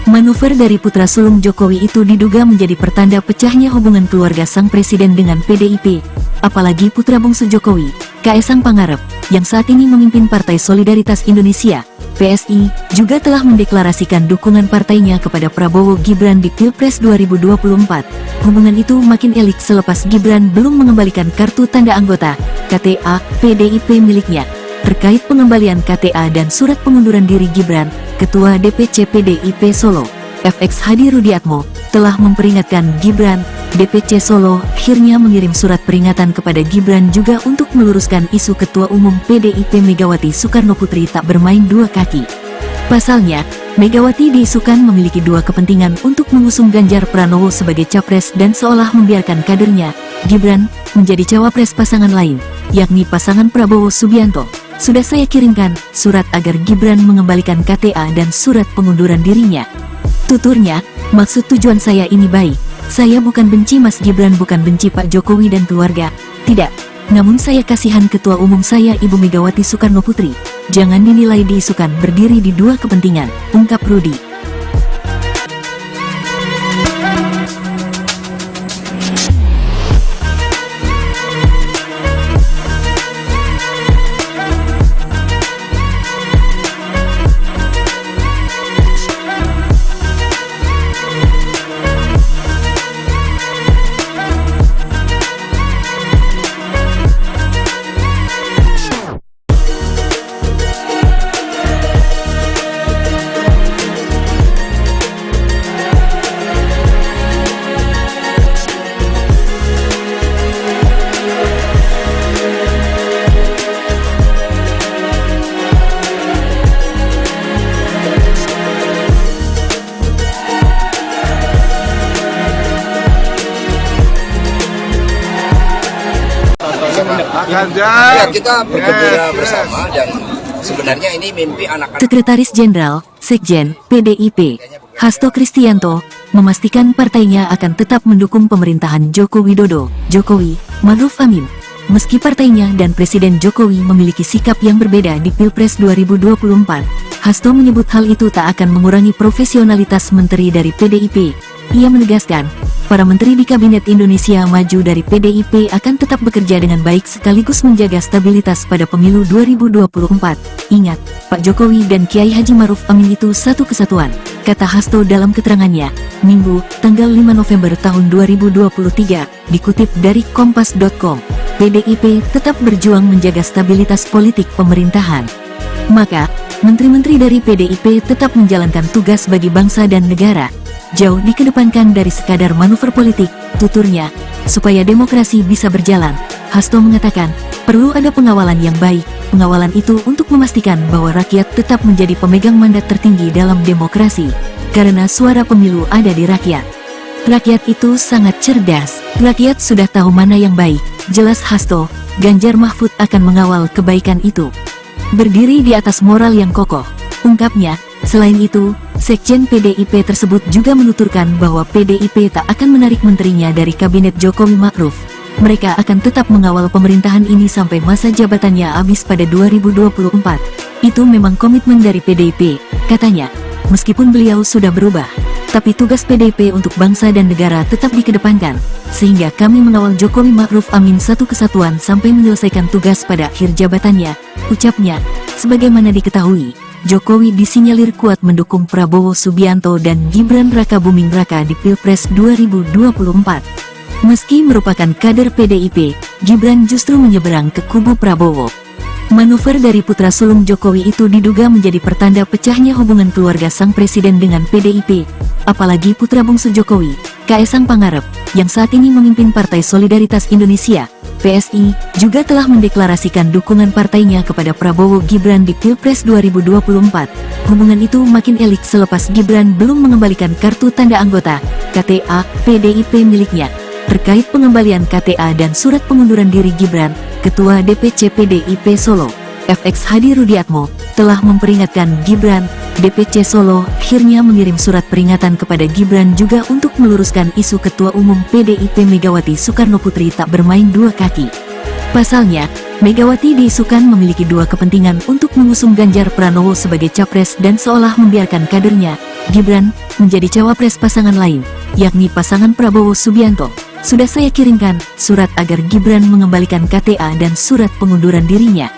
Manuver dari putra sulung Jokowi itu diduga menjadi pertanda pecahnya hubungan keluarga sang presiden dengan PDIP, apalagi putra bungsu Jokowi, Kaesang Pangarep, yang saat ini memimpin Partai Solidaritas Indonesia, PSI, juga telah mendeklarasikan dukungan partainya kepada Prabowo Gibran di Pilpres 2024. Hubungan itu makin elit selepas Gibran belum mengembalikan kartu tanda anggota, KTA, PDIP miliknya. Terkait pengembalian KTA dan surat pengunduran diri Gibran, Ketua DPC PDIP Solo, FX Hadi Rudiatmo, telah memperingatkan Gibran. DPC Solo akhirnya mengirim surat peringatan kepada Gibran juga untuk meluruskan isu Ketua Umum PDIP Megawati Soekarnoputri tak bermain dua kaki. Pasalnya, Megawati diisukan memiliki dua kepentingan untuk mengusung Ganjar Pranowo sebagai capres dan seolah membiarkan kadernya, Gibran, menjadi cawapres pasangan lain, yakni pasangan Prabowo Subianto. Sudah saya kirimkan surat agar Gibran mengembalikan KTA dan surat pengunduran dirinya. Tuturnya, maksud tujuan saya ini baik. Saya bukan benci Mas Gibran, bukan benci Pak Jokowi dan keluarga, tidak. Namun saya kasihan Ketua Umum saya Ibu Megawati Soekarnoputri. Jangan dinilai diisukan berdiri di dua kepentingan, ungkap Rudi. Ya, kita bergembira bersama dan sebenarnya ini mimpi anak-anak. Sekretaris Jenderal, Sekjen, PDIP, Hasto Kristianto, memastikan partainya akan tetap mendukung pemerintahan Joko Widodo, Jokowi, Ma'ruf Amin. Meski partainya dan Presiden Jokowi memiliki sikap yang berbeda di Pilpres 2024, Hasto menyebut hal itu tak akan mengurangi profesionalitas menteri dari PDIP. Ia menegaskan, para menteri di Kabinet Indonesia Maju dari PDIP akan tetap bekerja dengan baik sekaligus menjaga stabilitas pada pemilu 2024. Ingat, Pak Jokowi dan Kiai Haji Ma'ruf Amin itu satu kesatuan, kata Hasto dalam keterangannya, Minggu, tanggal 5 November tahun 2023, dikutip dari Kompas.com. PDIP tetap berjuang menjaga stabilitas politik pemerintahan. Maka, menteri-menteri dari PDIP tetap menjalankan tugas bagi bangsa dan negara, jauh dikedepankan dari sekadar manuver politik, tuturnya, supaya demokrasi bisa berjalan. Hasto mengatakan, perlu ada pengawalan yang baik, pengawalan itu untuk memastikan bahwa rakyat tetap menjadi pemegang mandat tertinggi dalam demokrasi, karena suara pemilu ada di rakyat. Rakyat itu sangat cerdas, rakyat sudah tahu mana yang baik, jelas Hasto, Ganjar Mahfud akan mengawal kebaikan itu. Berdiri di atas moral yang kokoh, ungkapnya. Selain itu, Sekjen PDIP tersebut juga menuturkan bahwa PDIP tak akan menarik menterinya dari kabinet Jokowi Ma'ruf. Mereka akan tetap mengawal pemerintahan ini sampai masa jabatannya habis pada 2024. Itu memang komitmen dari PDIP, katanya. Meskipun beliau sudah berubah, Tapi tugas PDIP untuk bangsa dan negara tetap dikedepankan, sehingga kami mengawal Jokowi Ma'ruf Amin satu kesatuan sampai menyelesaikan tugas pada akhir jabatannya, ucapnya. Sebagaimana diketahui, Jokowi disinyalir kuat mendukung Prabowo Subianto dan Gibran Raka Buming Raka di Pilpres 2024. Meski merupakan kader PDIP, Gibran justru menyeberang ke kubu Prabowo. Manuver dari putra sulung Jokowi itu diduga menjadi pertanda pecahnya hubungan keluarga sang presiden dengan PDIP, apalagi putra bungsu Jokowi, Kaesang Pangarep, yang saat ini memimpin Partai Solidaritas Indonesia, PSI, juga telah mendeklarasikan dukungan partainya kepada Prabowo Gibran di Pilpres 2024. Hubungan itu makin elik selepas Gibran belum mengembalikan kartu tanda anggota, KTA, PDIP miliknya. Terkait pengembalian KTA dan surat pengunduran diri Gibran, Ketua DPC PDIP Solo, FX Hadi Rudiatmo, telah memperingatkan Gibran. DPC Solo akhirnya mengirim surat peringatan kepada Gibran juga untuk meluruskan isu Ketua Umum PDIP Megawati Soekarnoputri tak bermain dua kaki. Pasalnya, Megawati diisukan memiliki dua kepentingan untuk mengusung Ganjar Pranowo sebagai capres dan seolah membiarkan kadernya, Gibran, menjadi cawapres pasangan lain, yakni pasangan Prabowo Subianto. Sudah saya kirimkan surat agar Gibran mengembalikan KTA dan surat pengunduran dirinya.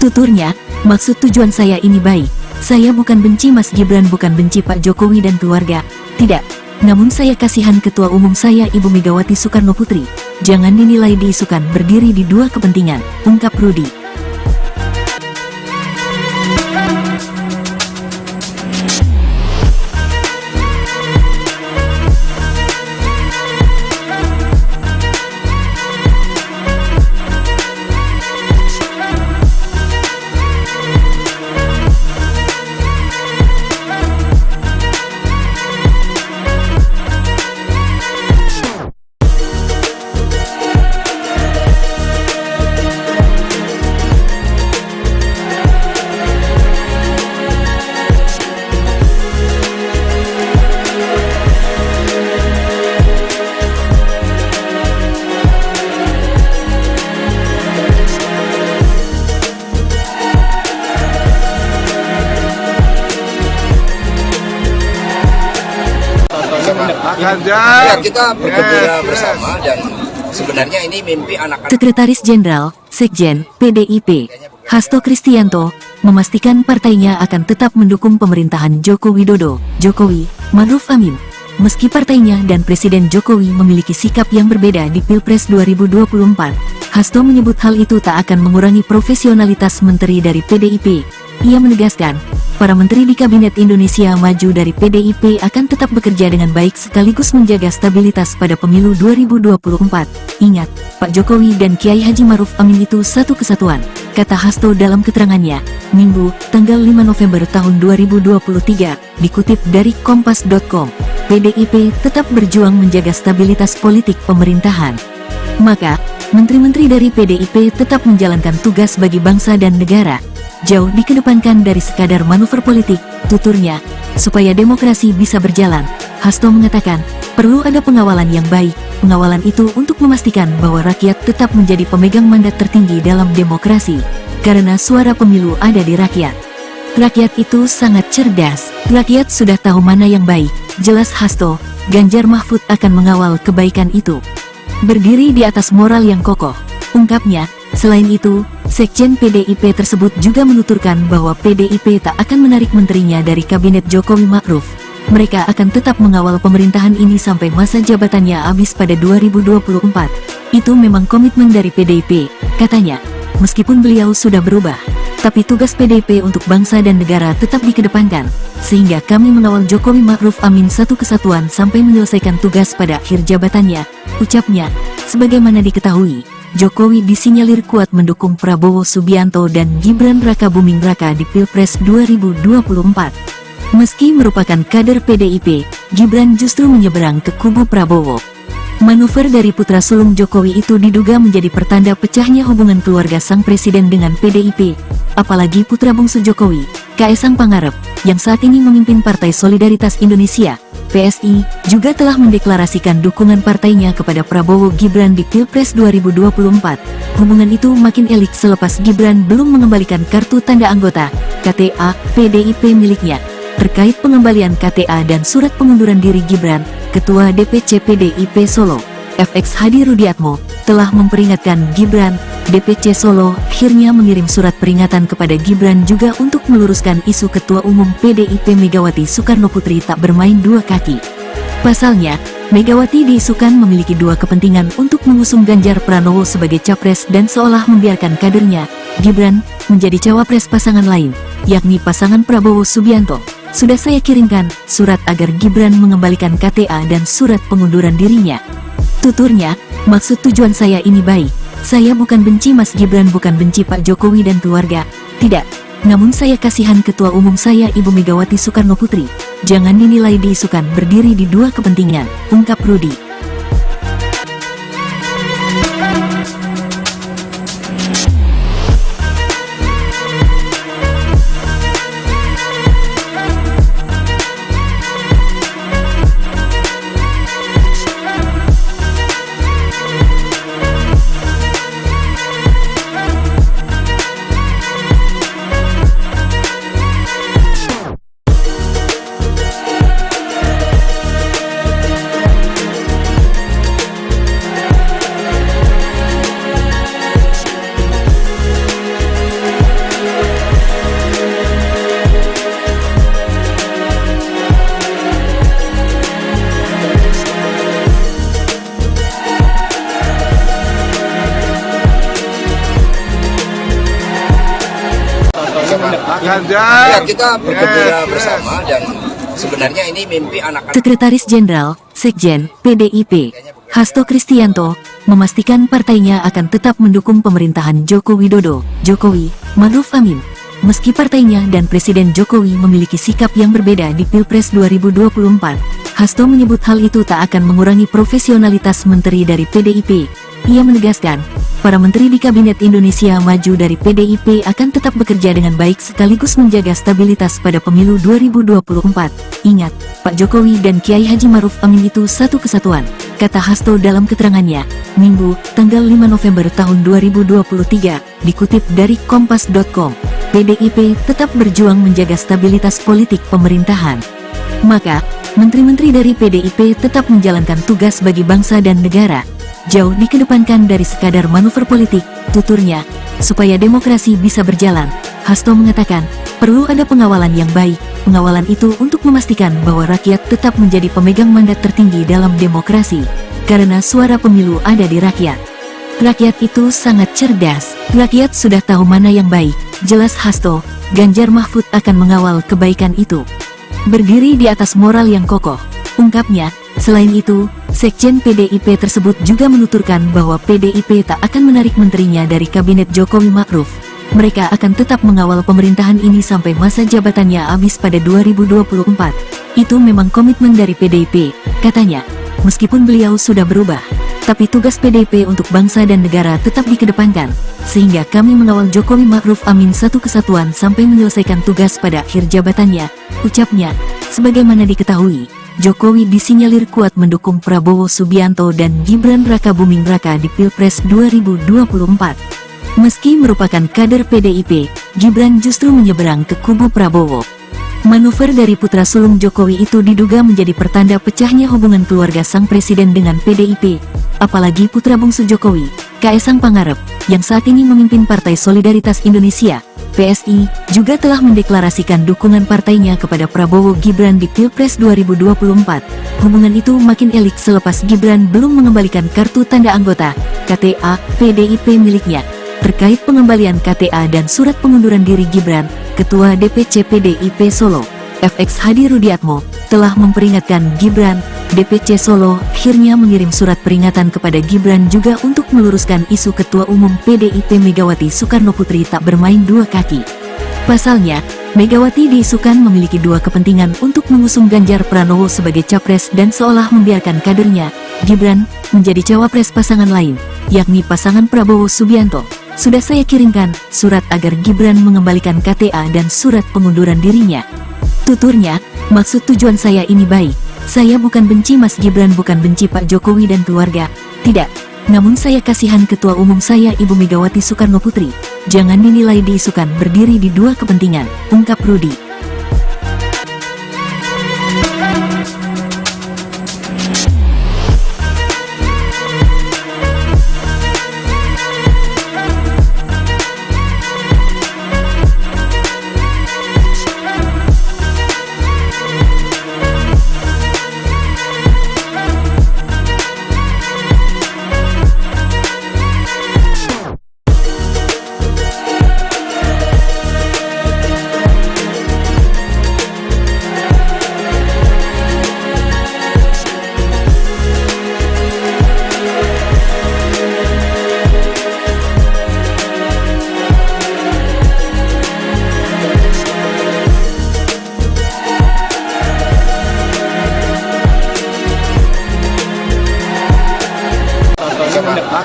Tuturnya, maksud tujuan saya ini baik. Saya bukan benci Mas Gibran, bukan benci Pak Jokowi dan keluarga. Tidak. Namun saya kasihan Ketua Umum saya Ibu Megawati Soekarnoputri. Jangan dinilai diisukan berdiri di dua kepentingan, ungkap Rudi. Ya, kita bergembira bersama dan sebenarnya ini mimpi anak-anak. Sekretaris Jenderal, Sekjen, PDIP, Hasto Kristianto, memastikan partainya akan tetap mendukung pemerintahan Joko Widodo, Jokowi, Ma'ruf Amin. Meski partainya dan Presiden Jokowi memiliki sikap yang berbeda di Pilpres 2024, Hasto menyebut hal itu tak akan mengurangi profesionalitas menteri dari PDIP. Ia menegaskan, para menteri di Kabinet Indonesia Maju dari PDIP akan tetap bekerja dengan baik sekaligus menjaga stabilitas pada pemilu 2024. Ingat, Pak Jokowi dan Kiai Haji Ma'ruf Amin itu satu kesatuan, kata Hasto dalam keterangannya, Minggu, tanggal 5 November tahun 2023, dikutip dari Kompas.com. PDIP tetap berjuang menjaga stabilitas politik pemerintahan. Maka, menteri-menteri dari PDIP tetap menjalankan tugas bagi bangsa dan negara. Jauh dikedepankan dari sekadar manuver politik, tuturnya, supaya demokrasi bisa berjalan. Hasto mengatakan, perlu ada pengawalan yang baik. Pengawalan itu untuk memastikan bahwa rakyat tetap menjadi pemegang mandat tertinggi dalam demokrasi, karena suara pemilu ada di rakyat. Rakyat itu sangat cerdas. Rakyat sudah tahu mana yang baik. Jelas Hasto, Ganjar Mahfud akan mengawal kebaikan itu. Berdiri di atas moral yang kokoh, ungkapnya. Selain itu, Sekjen PDIP tersebut juga menuturkan bahwa PDIP tak akan menarik menterinya dari Kabinet Jokowi Ma'ruf. Mereka akan tetap mengawal pemerintahan ini sampai masa jabatannya habis pada 2024. Itu memang komitmen dari PDIP, katanya. Meskipun beliau sudah berubah, tapi tugas PDIP untuk bangsa dan negara tetap dikedepankan, sehingga kami mengawal Jokowi Ma'ruf Amin satu kesatuan sampai menyelesaikan tugas pada akhir jabatannya, ucapnya. Sebagaimana diketahui, Jokowi disinyalir kuat mendukung Prabowo Subianto dan Gibran Raka Buming Raka di Pilpres 2024. Meski merupakan kader PDIP, Gibran justru menyeberang ke kubu Prabowo. Manuver dari putra sulung Jokowi itu diduga menjadi pertanda pecahnya hubungan keluarga sang presiden dengan PDIP, apalagi putra bungsu Jokowi, Kaesang Pangarep, yang saat ini memimpin Partai Solidaritas Indonesia, PSI, juga telah mendeklarasikan dukungan partainya kepada Prabowo Gibran di Pilpres 2024. Hubungan itu makin elik selepas Gibran belum mengembalikan kartu tanda anggota, KTA, PDIP miliknya. terkait pengembalian KTA dan surat pengunduran diri Gibran. Ketua DPC PDIP Solo, FX Hadi Rudiatmo, telah memperingatkan Gibran. DPC Solo akhirnya mengirim surat peringatan kepada Gibran juga untuk meluruskan isu Ketua Umum PDIP Megawati Soekarnoputri tak bermain dua kaki. Pasalnya, Megawati diisukan memiliki dua kepentingan untuk mengusung Ganjar Pranowo sebagai capres dan seolah membiarkan kadernya, Gibran, menjadi cawapres pasangan lain, yakni pasangan Prabowo Subianto. Sudah saya kirimkan surat agar Gibran mengembalikan KTA dan surat pengunduran dirinya. Tuturnya, maksud tujuan saya ini baik. Saya bukan benci Mas Gibran, bukan benci Pak Jokowi dan keluarga. Tidak. Namun saya kasihan Ketua Umum saya Ibu Megawati Soekarnoputri. Jangan dinilai diisukan berdiri di dua kepentingan, ungkap Rudi. Ya, kita bergembira bersama dan sebenarnya ini mimpi anak-anak. Sekretaris Jenderal, Sekjen, PDIP, Hasto Kristianto, memastikan partainya akan tetap mendukung pemerintahan Joko Widodo, Jokowi, Ma'ruf Amin. Meski partainya dan Presiden Jokowi memiliki sikap yang berbeda di Pilpres 2024, Hasto menyebut hal itu tak akan mengurangi profesionalitas menteri dari PDIP. Ia menegaskan, para menteri di Kabinet Indonesia Maju dari PDIP akan tetap bekerja dengan baik sekaligus menjaga stabilitas pada pemilu 2024. Ingat, Pak Jokowi dan Kiai Haji Ma'ruf Amin itu satu kesatuan, kata Hasto dalam keterangannya, Minggu, tanggal 5 November tahun 2023, dikutip dari Kompas.com. PDIP tetap berjuang menjaga stabilitas politik pemerintahan. Maka, menteri-menteri dari PDIP tetap menjalankan tugas bagi bangsa dan negara. Jauh dikedepankan dari sekadar manuver politik, tuturnya, supaya demokrasi bisa berjalan. Hasto mengatakan, perlu ada pengawalan yang baik. Pengawalan itu untuk memastikan bahwa rakyat tetap menjadi pemegang mandat tertinggi dalam demokrasi. Karena suara pemilu ada di rakyat. Rakyat itu sangat cerdas. Rakyat sudah tahu mana yang baik. Jelas Hasto, Ganjar Mahfud akan mengawal kebaikan itu. Berdiri di atas moral yang kokoh, ungkapnya. Selain itu, Sekjen PDIP tersebut juga menuturkan bahwa PDIP tak akan menarik menterinya dari Kabinet Jokowi Ma'ruf. Mereka akan tetap mengawal pemerintahan ini sampai masa jabatannya habis pada 2024. Itu memang komitmen dari PDIP, katanya. Meskipun beliau sudah berubah, tapi tugas PDIP untuk bangsa dan negara tetap dikedepankan, sehingga kami mengawal Jokowi Ma'ruf Amin satu kesatuan sampai menyelesaikan tugas pada akhir jabatannya, ucapnya. Sebagaimana diketahui, Jokowi disinyalir kuat mendukung Prabowo Subianto dan Gibran Raka Buming Raka di Pilpres 2024. Meski merupakan kader PDIP, Gibran justru menyeberang ke kubu Prabowo. Manuver dari putra sulung Jokowi itu diduga menjadi pertanda pecahnya hubungan keluarga sang presiden dengan PDIP. Apalagi putra bungsu Jokowi, Kaesang Pangarep, yang saat ini memimpin Partai Solidaritas Indonesia, PSI, juga telah mendeklarasikan dukungan partainya kepada Prabowo Gibran di Pilpres 2024. Hubungan itu makin elik selepas Gibran belum mengembalikan kartu tanda anggota, KTA, PDIP miliknya. Terkait pengembalian KTA dan surat pengunduran diri Gibran, Ketua DPC PDIP Solo, FX Hadi Rudiatmo, telah memperingatkan Gibran. DPC Solo akhirnya mengirim surat peringatan kepada Gibran juga untuk meluruskan isu Ketua Umum PDIP Megawati Soekarnoputri tak bermain dua kaki. Pasalnya, Megawati diisukan memiliki dua kepentingan untuk mengusung Ganjar Pranowo sebagai capres dan seolah membiarkan kadernya, Gibran, menjadi cawapres pasangan lain, yakni pasangan Prabowo Subianto. Sudah saya kirimkan surat agar Gibran mengembalikan KTA dan surat pengunduran dirinya. Tuturnya, maksud tujuan saya ini baik. Saya bukan benci Mas Gibran, bukan benci Pak Jokowi dan keluarga. Tidak. Namun saya kasihan Ketua Umum saya Ibu Megawati Soekarnoputri. Jangan dinilai diisukan berdiri di dua kepentingan, ungkap Rudi.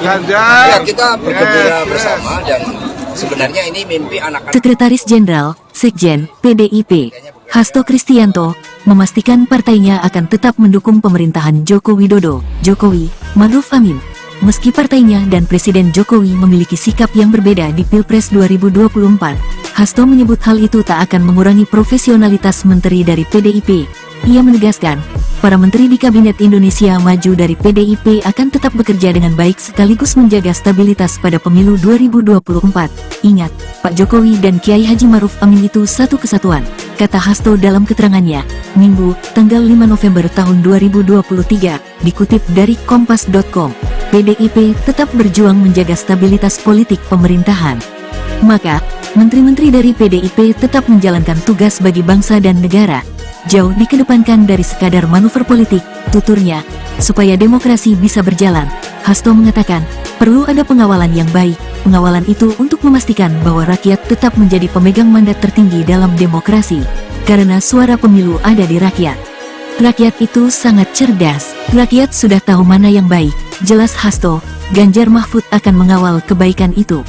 Ya, kita bergembira bersama dan sebenarnya ini mimpi anak-anak. Sekretaris Jenderal, Sekjen, PDIP, Hasto Kristianto, memastikan partainya akan tetap mendukung pemerintahan Joko Widodo, Jokowi, Ma'ruf Amin. Meski partainya dan Presiden Jokowi memiliki sikap yang berbeda di Pilpres 2024, Hasto menyebut hal itu tak akan mengurangi profesionalitas menteri dari PDIP. Ia menegaskan, para menteri di Kabinet Indonesia Maju dari PDIP akan tetap bekerja dengan baik sekaligus menjaga stabilitas pada pemilu 2024. Ingat, Pak Jokowi dan Kiai Haji Ma'ruf Amin itu satu kesatuan, kata Hasto dalam keterangannya, Minggu, tanggal 5 November tahun 2023, dikutip dari Kompas.com. PDIP tetap berjuang menjaga stabilitas politik pemerintahan. Maka, menteri-menteri dari PDIP tetap menjalankan tugas bagi bangsa dan negara, jauh dikedepankan dari sekadar manuver politik, tuturnya. Supaya demokrasi bisa berjalan, Hasto mengatakan, perlu ada pengawalan yang baik. Pengawalan itu untuk memastikan bahwa rakyat tetap menjadi pemegang mandat tertinggi dalam demokrasi, karena suara pemilu ada di rakyat. Rakyat itu sangat cerdas, rakyat sudah tahu mana yang baik, jelas Hasto. Ganjar Mahfud akan mengawal kebaikan itu,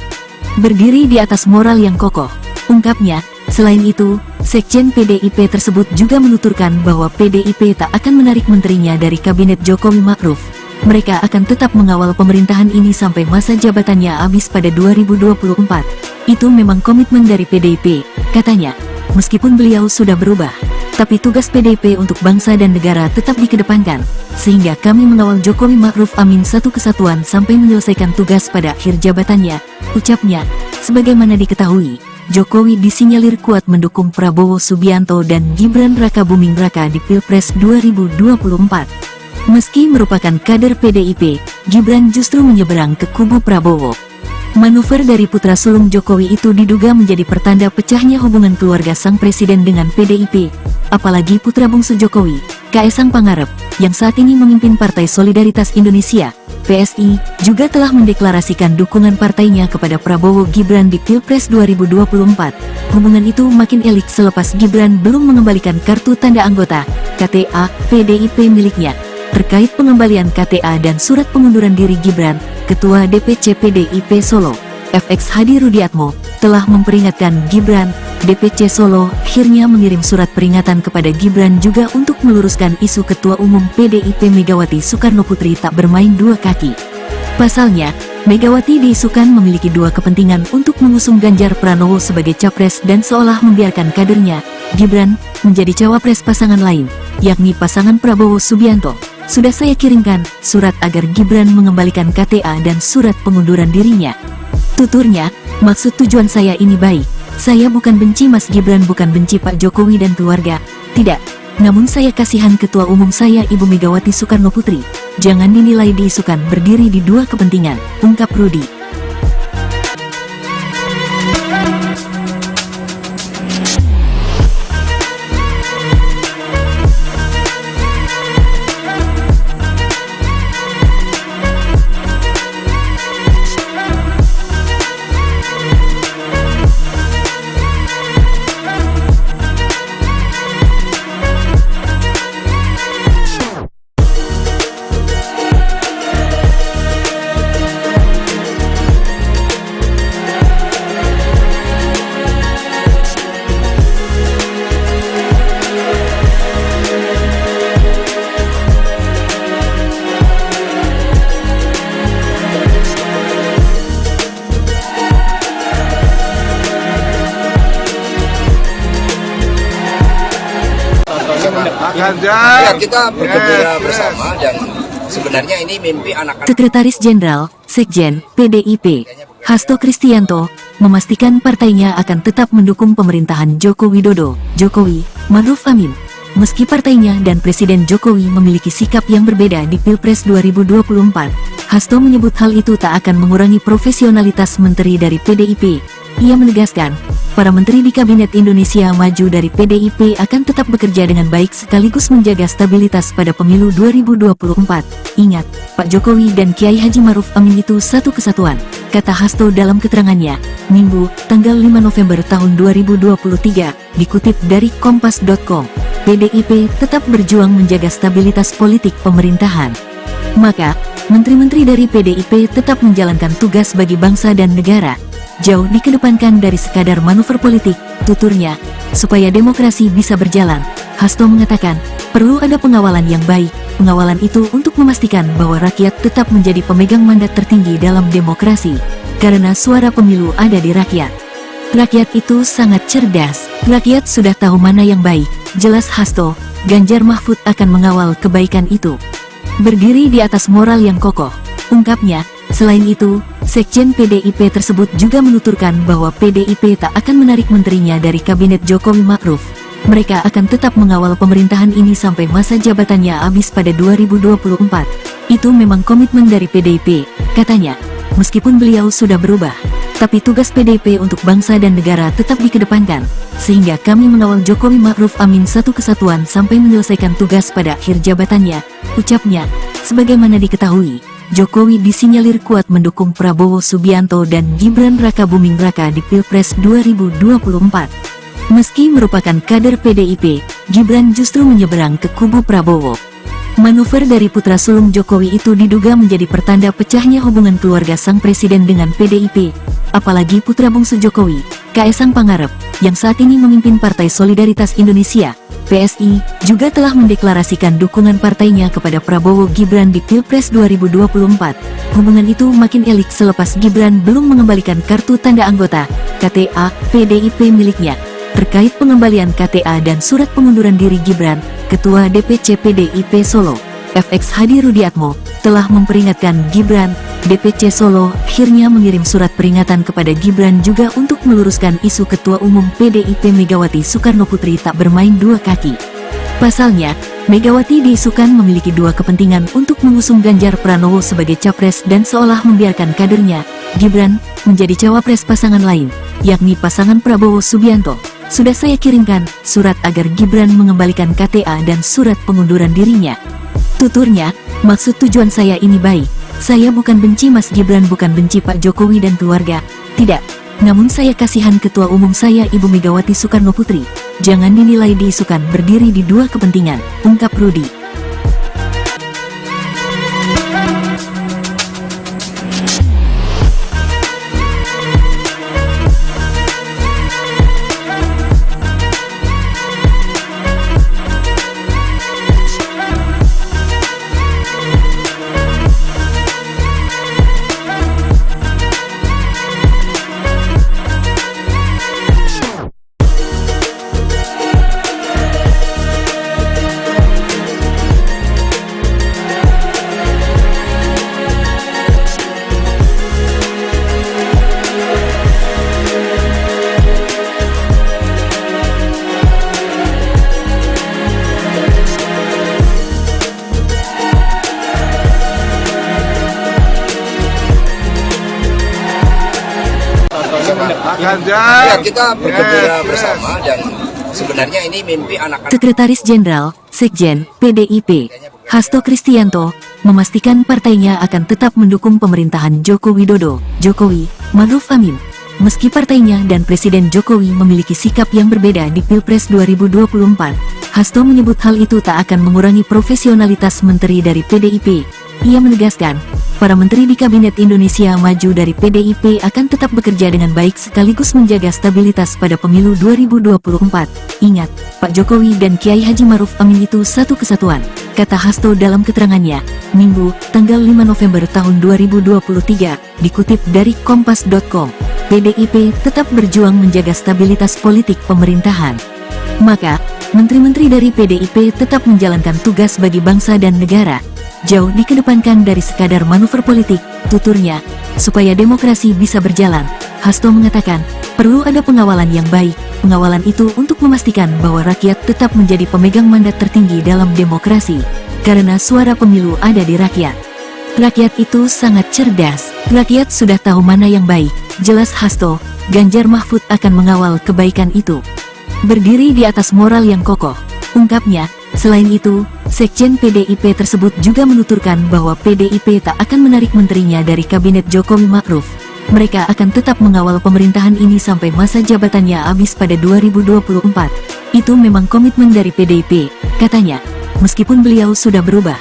berdiri di atas moral yang kokoh, ungkapnya. Selain itu, Sekjen PDIP tersebut juga menuturkan bahwa PDIP tak akan menarik menterinya dari Kabinet Jokowi Ma'ruf. Mereka akan tetap mengawal pemerintahan ini sampai masa jabatannya habis pada 2024. Itu memang komitmen dari PDIP, katanya. Meskipun beliau sudah berubah, tapi tugas PDIP untuk bangsa dan negara tetap dikedepankan, sehingga kami mengawal Jokowi Ma'ruf Amin satu kesatuan sampai menyelesaikan tugas pada akhir jabatannya, ucapnya. Sebagaimana diketahui, Jokowi disinyalir kuat mendukung Prabowo Subianto dan Gibran Raka Buming Raka di Pilpres 2024. Meski merupakan kader PDIP, Gibran justru menyeberang ke kubu Prabowo. Manuver dari putra sulung Jokowi itu diduga menjadi pertanda pecahnya hubungan keluarga sang presiden dengan PDIP, apalagi putra bungsu Jokowi, Kaesang Pangarep, yang saat ini memimpin Partai Solidaritas Indonesia, PSI, juga telah mendeklarasikan dukungan partainya kepada Prabowo Gibran di Pilpres 2024. Hubungan itu makin elik selepas Gibran belum mengembalikan kartu tanda anggota, KTA, PDIP miliknya. Terkait pengembalian KTA dan surat pengunduran diri Gibran, Ketua DPC PDIP Solo, FX Hadi Rudiatmo, telah memperingatkan Gibran. DPC Solo akhirnya mengirim surat peringatan kepada Gibran juga untuk meluruskan isu Ketua Umum PDIP Megawati Soekarnoputri tak bermain dua kaki. Pasalnya, Megawati diisukan memiliki dua kepentingan untuk mengusung Ganjar Pranowo sebagai capres dan seolah membiarkan kadernya, Gibran, menjadi cawapres pasangan lain, yakni pasangan Prabowo Subianto. Sudah saya kirimkan surat agar Gibran mengembalikan KTA dan surat pengunduran dirinya. Tuturnya, maksud tujuan saya ini baik. Saya bukan benci Mas Gibran, bukan benci Pak Jokowi dan keluarga. Tidak. Namun saya kasihan Ketua Umum saya Ibu Megawati Soekarnoputri. Jangan dinilai diisukan berdiri di dua kepentingan, ungkap Rudi. Ya, kita bergembira bersama dan sebenarnya ini mimpi anak-anak. Sekretaris Jenderal, Sekjen, PDIP, Hasto Kristianto, memastikan partainya akan tetap mendukung pemerintahan Joko Widodo, Jokowi, Ma'ruf Amin. Meski partainya dan Presiden Jokowi memiliki sikap yang berbeda di Pilpres 2024, Hasto menyebut hal itu tak akan mengurangi profesionalitas menteri dari PDIP. Ia menegaskan, para menteri di Kabinet Indonesia Maju dari PDIP akan tetap bekerja dengan baik sekaligus menjaga stabilitas pada pemilu 2024. Ingat, Pak Jokowi dan Kiai Haji Ma'ruf Amin itu satu kesatuan, kata Hasto dalam keterangannya, Minggu, tanggal 5 November tahun 2023, dikutip dari Kompas.com. PDIP tetap berjuang menjaga stabilitas politik pemerintahan. Maka, menteri-menteri dari PDIP tetap menjalankan tugas bagi bangsa dan negara, jauh dikedepankan dari sekadar manuver politik, tuturnya, supaya demokrasi bisa berjalan. Hasto mengatakan, perlu ada pengawalan yang baik, pengawalan itu untuk memastikan bahwa rakyat tetap menjadi pemegang mandat tertinggi dalam demokrasi, karena suara pemilu ada di rakyat. Rakyat itu sangat cerdas, rakyat sudah tahu mana yang baik, jelas Hasto, Ganjar Mahfud akan mengawal kebaikan itu. Berdiri di atas moral yang kokoh, ungkapnya. Selain itu, Sekjen PDIP tersebut juga menuturkan bahwa PDIP tak akan menarik menterinya dari kabinet Jokowi Ma'ruf. Mereka akan tetap mengawal pemerintahan ini sampai masa jabatannya habis pada 2024. Itu memang komitmen dari PDIP, katanya. Meskipun beliau sudah berubah, tapi tugas PDIP untuk bangsa dan negara tetap dikedepankan, sehingga kami mengawal Jokowi Ma'ruf Amin satu kesatuan sampai menyelesaikan tugas pada akhir jabatannya, ucapnya. Sebagaimana diketahui, Jokowi disinyalir kuat mendukung Prabowo Subianto dan Gibran Raka Buming Raka di Pilpres 2024. Meski merupakan kader PDIP, Gibran justru menyeberang ke kubu Prabowo. Manuver dari putra sulung Jokowi itu diduga menjadi pertanda pecahnya hubungan keluarga sang presiden dengan PDIP, apalagi putra bungsu Jokowi, Kaesang Pangarep, yang saat ini memimpin Partai Solidaritas Indonesia, PSI, juga telah mendeklarasikan dukungan partainya kepada Prabowo Gibran di Pilpres 2024. Hubungan itu makin elik selepas Gibran belum mengembalikan kartu tanda anggota, KTA, PDIP miliknya. Terkait pengembalian KTA dan surat pengunduran diri Gibran, Ketua DPC PDIP Solo, FX Hadi Rudiatmo, telah memperingatkan Gibran. DPC Solo akhirnya mengirim surat peringatan kepada Gibran juga untuk meluruskan isu Ketua Umum PDIP Megawati Soekarnoputri tak bermain dua kaki. Pasalnya, Megawati diisukan memiliki dua kepentingan untuk mengusung Ganjar Pranowo sebagai capres dan seolah membiarkan kadernya, Gibran, menjadi cawapres pasangan lain, yakni pasangan Prabowo Subianto. Sudah saya kirimkan surat agar Gibran mengembalikan KTA dan surat pengunduran dirinya. Tuturnya, maksud tujuan saya ini baik. Saya bukan benci Mas Gibran, bukan benci Pak Jokowi dan keluarga. Tidak. Namun saya kasihan Ketua Umum saya Ibu Megawati Soekarnoputri. Jangan dinilai diisukan berdiri di dua kepentingan, ungkap Rudi. Ya, kita bergembira bersama dan sebenarnya ini mimpi anak-anak. Sekretaris Jenderal, Sekjen, PDIP, Hasto Kristianto, memastikan partainya akan tetap mendukung pemerintahan Joko Widodo, Jokowi, Ma'ruf Amin. Meski partainya dan Presiden Jokowi memiliki sikap yang berbeda di Pilpres 2024, Hasto menyebut hal itu tak akan mengurangi profesionalitas menteri dari PDIP. Ia menegaskan, para menteri di Kabinet Indonesia Maju dari PDIP akan tetap bekerja dengan baik sekaligus menjaga stabilitas pada pemilu 2024. Ingat, Pak Jokowi dan Kiai Haji Ma'ruf Amin itu satu kesatuan, kata Hasto dalam keterangannya, Minggu, tanggal 5 November tahun 2023, dikutip dari Kompas.com. PDIP tetap berjuang menjaga stabilitas politik pemerintahan. Maka, menteri-menteri dari PDIP tetap menjalankan tugas bagi bangsa dan negara, jauh dikedepankan dari sekadar manuver politik, tuturnya, supaya demokrasi bisa berjalan. Hasto mengatakan, perlu ada pengawalan yang baik, pengawalan itu untuk memastikan bahwa rakyat tetap menjadi pemegang mandat tertinggi dalam demokrasi, karena suara pemilu ada di rakyat. Rakyat itu sangat cerdas, rakyat sudah tahu mana yang baik, jelas Hasto, Ganjar Mahfud akan mengawal kebaikan itu. Berdiri di atas moral yang kokoh, ungkapnya. Selain itu, Sekjen PDIP tersebut juga menuturkan bahwa PDIP tak akan menarik menterinya dari kabinet Jokowi Ma'ruf. Mereka akan tetap mengawal pemerintahan ini sampai masa jabatannya habis pada 2024. Itu memang komitmen dari PDIP, katanya. Meskipun beliau sudah berubah,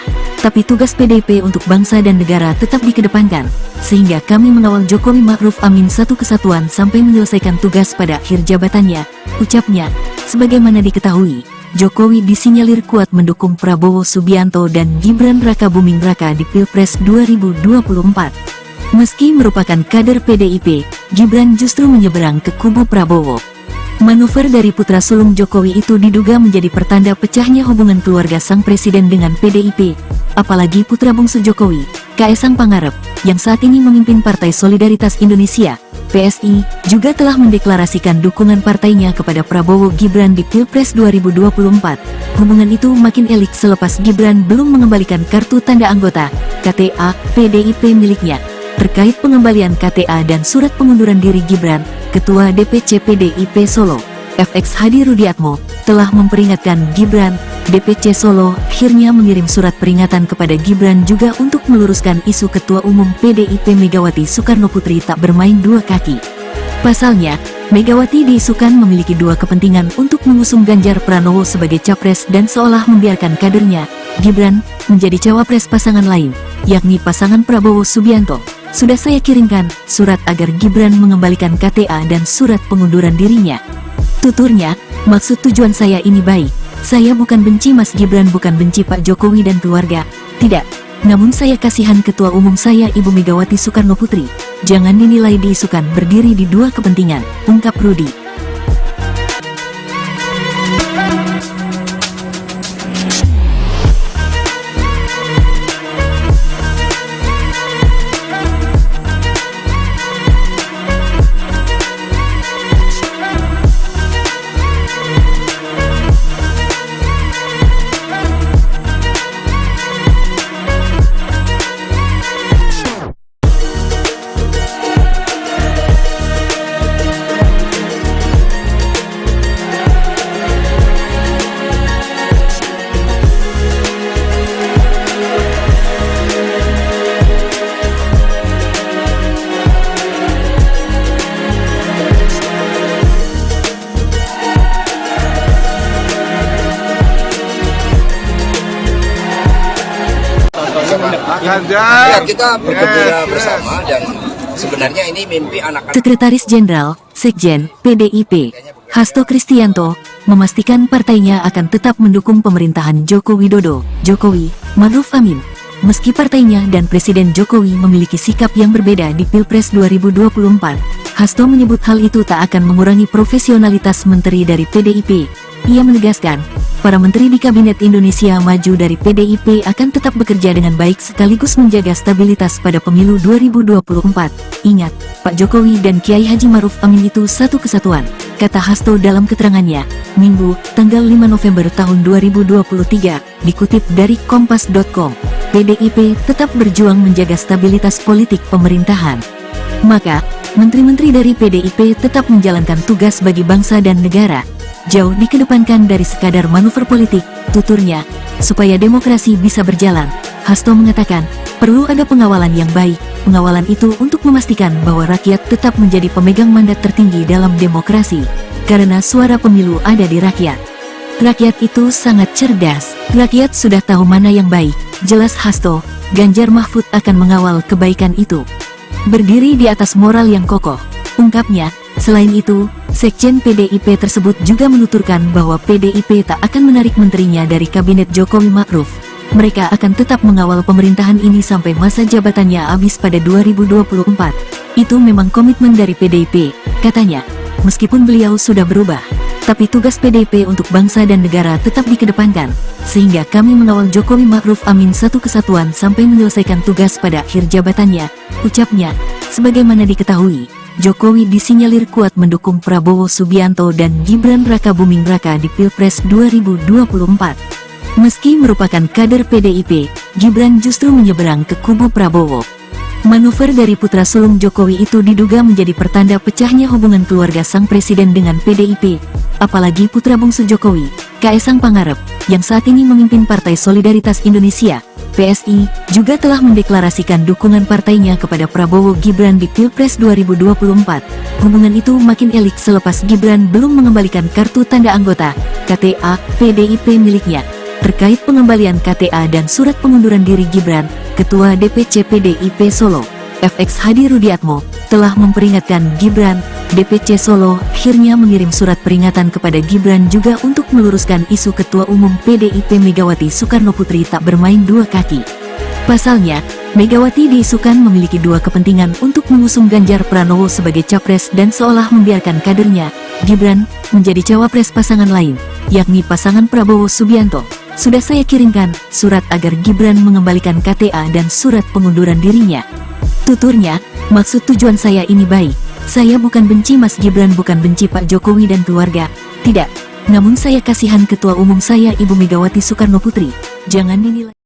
Tapi tugas PDIP untuk bangsa dan negara tetap dikedepankan, sehingga kami mengawal Jokowi Ma'ruf Amin satu kesatuan sampai menyelesaikan tugas pada akhir jabatannya, ucapnya. Sebagaimana diketahui, Jokowi disinyalir kuat mendukung Prabowo Subianto dan Gibran Raka Buming Raka di Pilpres 2024. Meski merupakan kader PDIP, Gibran justru menyeberang ke kubu Prabowo. Manuver dari putra sulung Jokowi itu diduga menjadi pertanda pecahnya hubungan keluarga sang presiden dengan PDIP, apalagi putra bungsu Jokowi, Kaesang Pangarep, yang saat ini memimpin Partai Solidaritas Indonesia, PSI, juga telah mendeklarasikan dukungan partainya kepada Prabowo Gibran di Pilpres 2024. Hubungan itu makin elik selepas Gibran belum mengembalikan kartu tanda anggota, KTA, PDIP miliknya. Terkait pengembalian KTA dan surat pengunduran diri Gibran, Ketua DPC PDIP Solo, FX Hadi Rudiatmo, telah memperingatkan Gibran. DPC Solo akhirnya mengirim surat peringatan kepada Gibran juga untuk meluruskan isu Ketua Umum PDIP Megawati Soekarnoputri tak bermain dua kaki. Pasalnya, Megawati diisukan memiliki dua kepentingan untuk mengusung Ganjar Pranowo sebagai capres dan seolah membiarkan kadernya, Gibran, menjadi cawapres pasangan lain, yakni pasangan Prabowo Subianto. Sudah saya kirimkan surat agar Gibran mengembalikan KTA dan surat pengunduran dirinya. Tuturnya, maksud tujuan saya ini baik. Saya bukan benci Mas Gibran, bukan benci Pak Jokowi dan keluarga. Tidak. Namun saya kasihan Ketua Umum saya Ibu Megawati Soekarnoputri. Jangan dinilai diisukan berdiri di dua kepentingan, ungkap Rudi. Ya, kita bergembira bersama dan sebenarnya ini mimpi anak-anak. Sekretaris Jenderal, Sekjen, PDIP, Hasto Kristianto, memastikan partainya akan tetap mendukung pemerintahan Joko Widodo, Jokowi, Ma'ruf Amin. Meski partainya dan Presiden Jokowi memiliki sikap yang berbeda di Pilpres 2024, Hasto menyebut hal itu tak akan mengurangi profesionalitas menteri dari PDIP. Ia menegaskan, para menteri di Kabinet Indonesia Maju dari PDIP akan tetap bekerja dengan baik sekaligus menjaga stabilitas pada pemilu 2024. Ingat, Pak Jokowi dan Kiai Haji Ma'ruf Amin itu satu kesatuan, kata Hasto dalam keterangannya, Minggu, tanggal 5 November tahun 2023, dikutip dari Kompas.com. PDIP tetap berjuang menjaga stabilitas politik pemerintahan. Maka, menteri-menteri dari PDIP tetap menjalankan tugas bagi bangsa dan negara. Jauh dikedepankan dari sekadar manuver politik, tuturnya, supaya demokrasi bisa berjalan. Hasto mengatakan, perlu ada pengawalan yang baik. Pengawalan itu untuk memastikan bahwa rakyat tetap menjadi pemegang mandat tertinggi dalam demokrasi. Karena suara pemilu ada di rakyat. Rakyat itu sangat cerdas. Rakyat sudah tahu mana yang baik. Jelas Hasto, Ganjar Mahfud akan mengawal kebaikan itu. Berdiri di atas moral yang kokoh, ungkapnya. Selain itu, Sekjen PDIP tersebut juga menuturkan bahwa PDIP tak akan menarik menterinya dari Kabinet Jokowi Ma'ruf. Mereka akan tetap mengawal pemerintahan ini sampai masa jabatannya habis pada 2024. Itu memang komitmen dari PDIP, katanya. Meskipun beliau sudah berubah, tapi tugas PDIP untuk bangsa dan negara tetap dikedepankan, sehingga kami mengawal Jokowi Ma'ruf Amin satu kesatuan sampai menyelesaikan tugas pada akhir jabatannya, ucapnya. Sebagaimana diketahui, Jokowi disinyalir kuat mendukung Prabowo Subianto dan Gibran Raka Buming Raka di Pilpres 2024. Meski merupakan kader PDIP, Gibran justru menyeberang ke kubu Prabowo. Manuver dari putra sulung Jokowi itu diduga menjadi pertanda pecahnya hubungan keluarga sang presiden dengan PDIP, apalagi putra bungsu Jokowi, Kaesang Pangarep, yang saat ini memimpin Partai Solidaritas Indonesia, PSI, juga telah mendeklarasikan dukungan partainya kepada Prabowo Gibran di Pilpres 2024. Hubungan itu makin elik selepas Gibran belum mengembalikan kartu tanda anggota, KTA, PDIP miliknya. terkait pengembalian KTA dan surat pengunduran diri Gibran. Ketua DPC PDIP Solo, FX Hadi Rudiatmo, telah memperingatkan Gibran. DPC Solo akhirnya mengirim surat peringatan kepada Gibran juga untuk meluruskan isu Ketua Umum PDIP Megawati Soekarnoputri tak bermain dua kaki. Pasalnya, Megawati diisukan memiliki dua kepentingan untuk mengusung Ganjar Pranowo sebagai capres dan seolah membiarkan kadernya, Gibran, menjadi cawapres pasangan lain, yakni pasangan Prabowo Subianto. Sudah saya kirimkan surat agar Gibran mengembalikan KTA dan surat pengunduran dirinya. Tuturnya, maksud tujuan saya ini baik. Saya bukan benci Mas Gibran, bukan benci Pak Jokowi dan keluarga. Tidak. Namun saya kasihan Ketua Umum saya Ibu Megawati Soekarnoputri. Jangan dinilai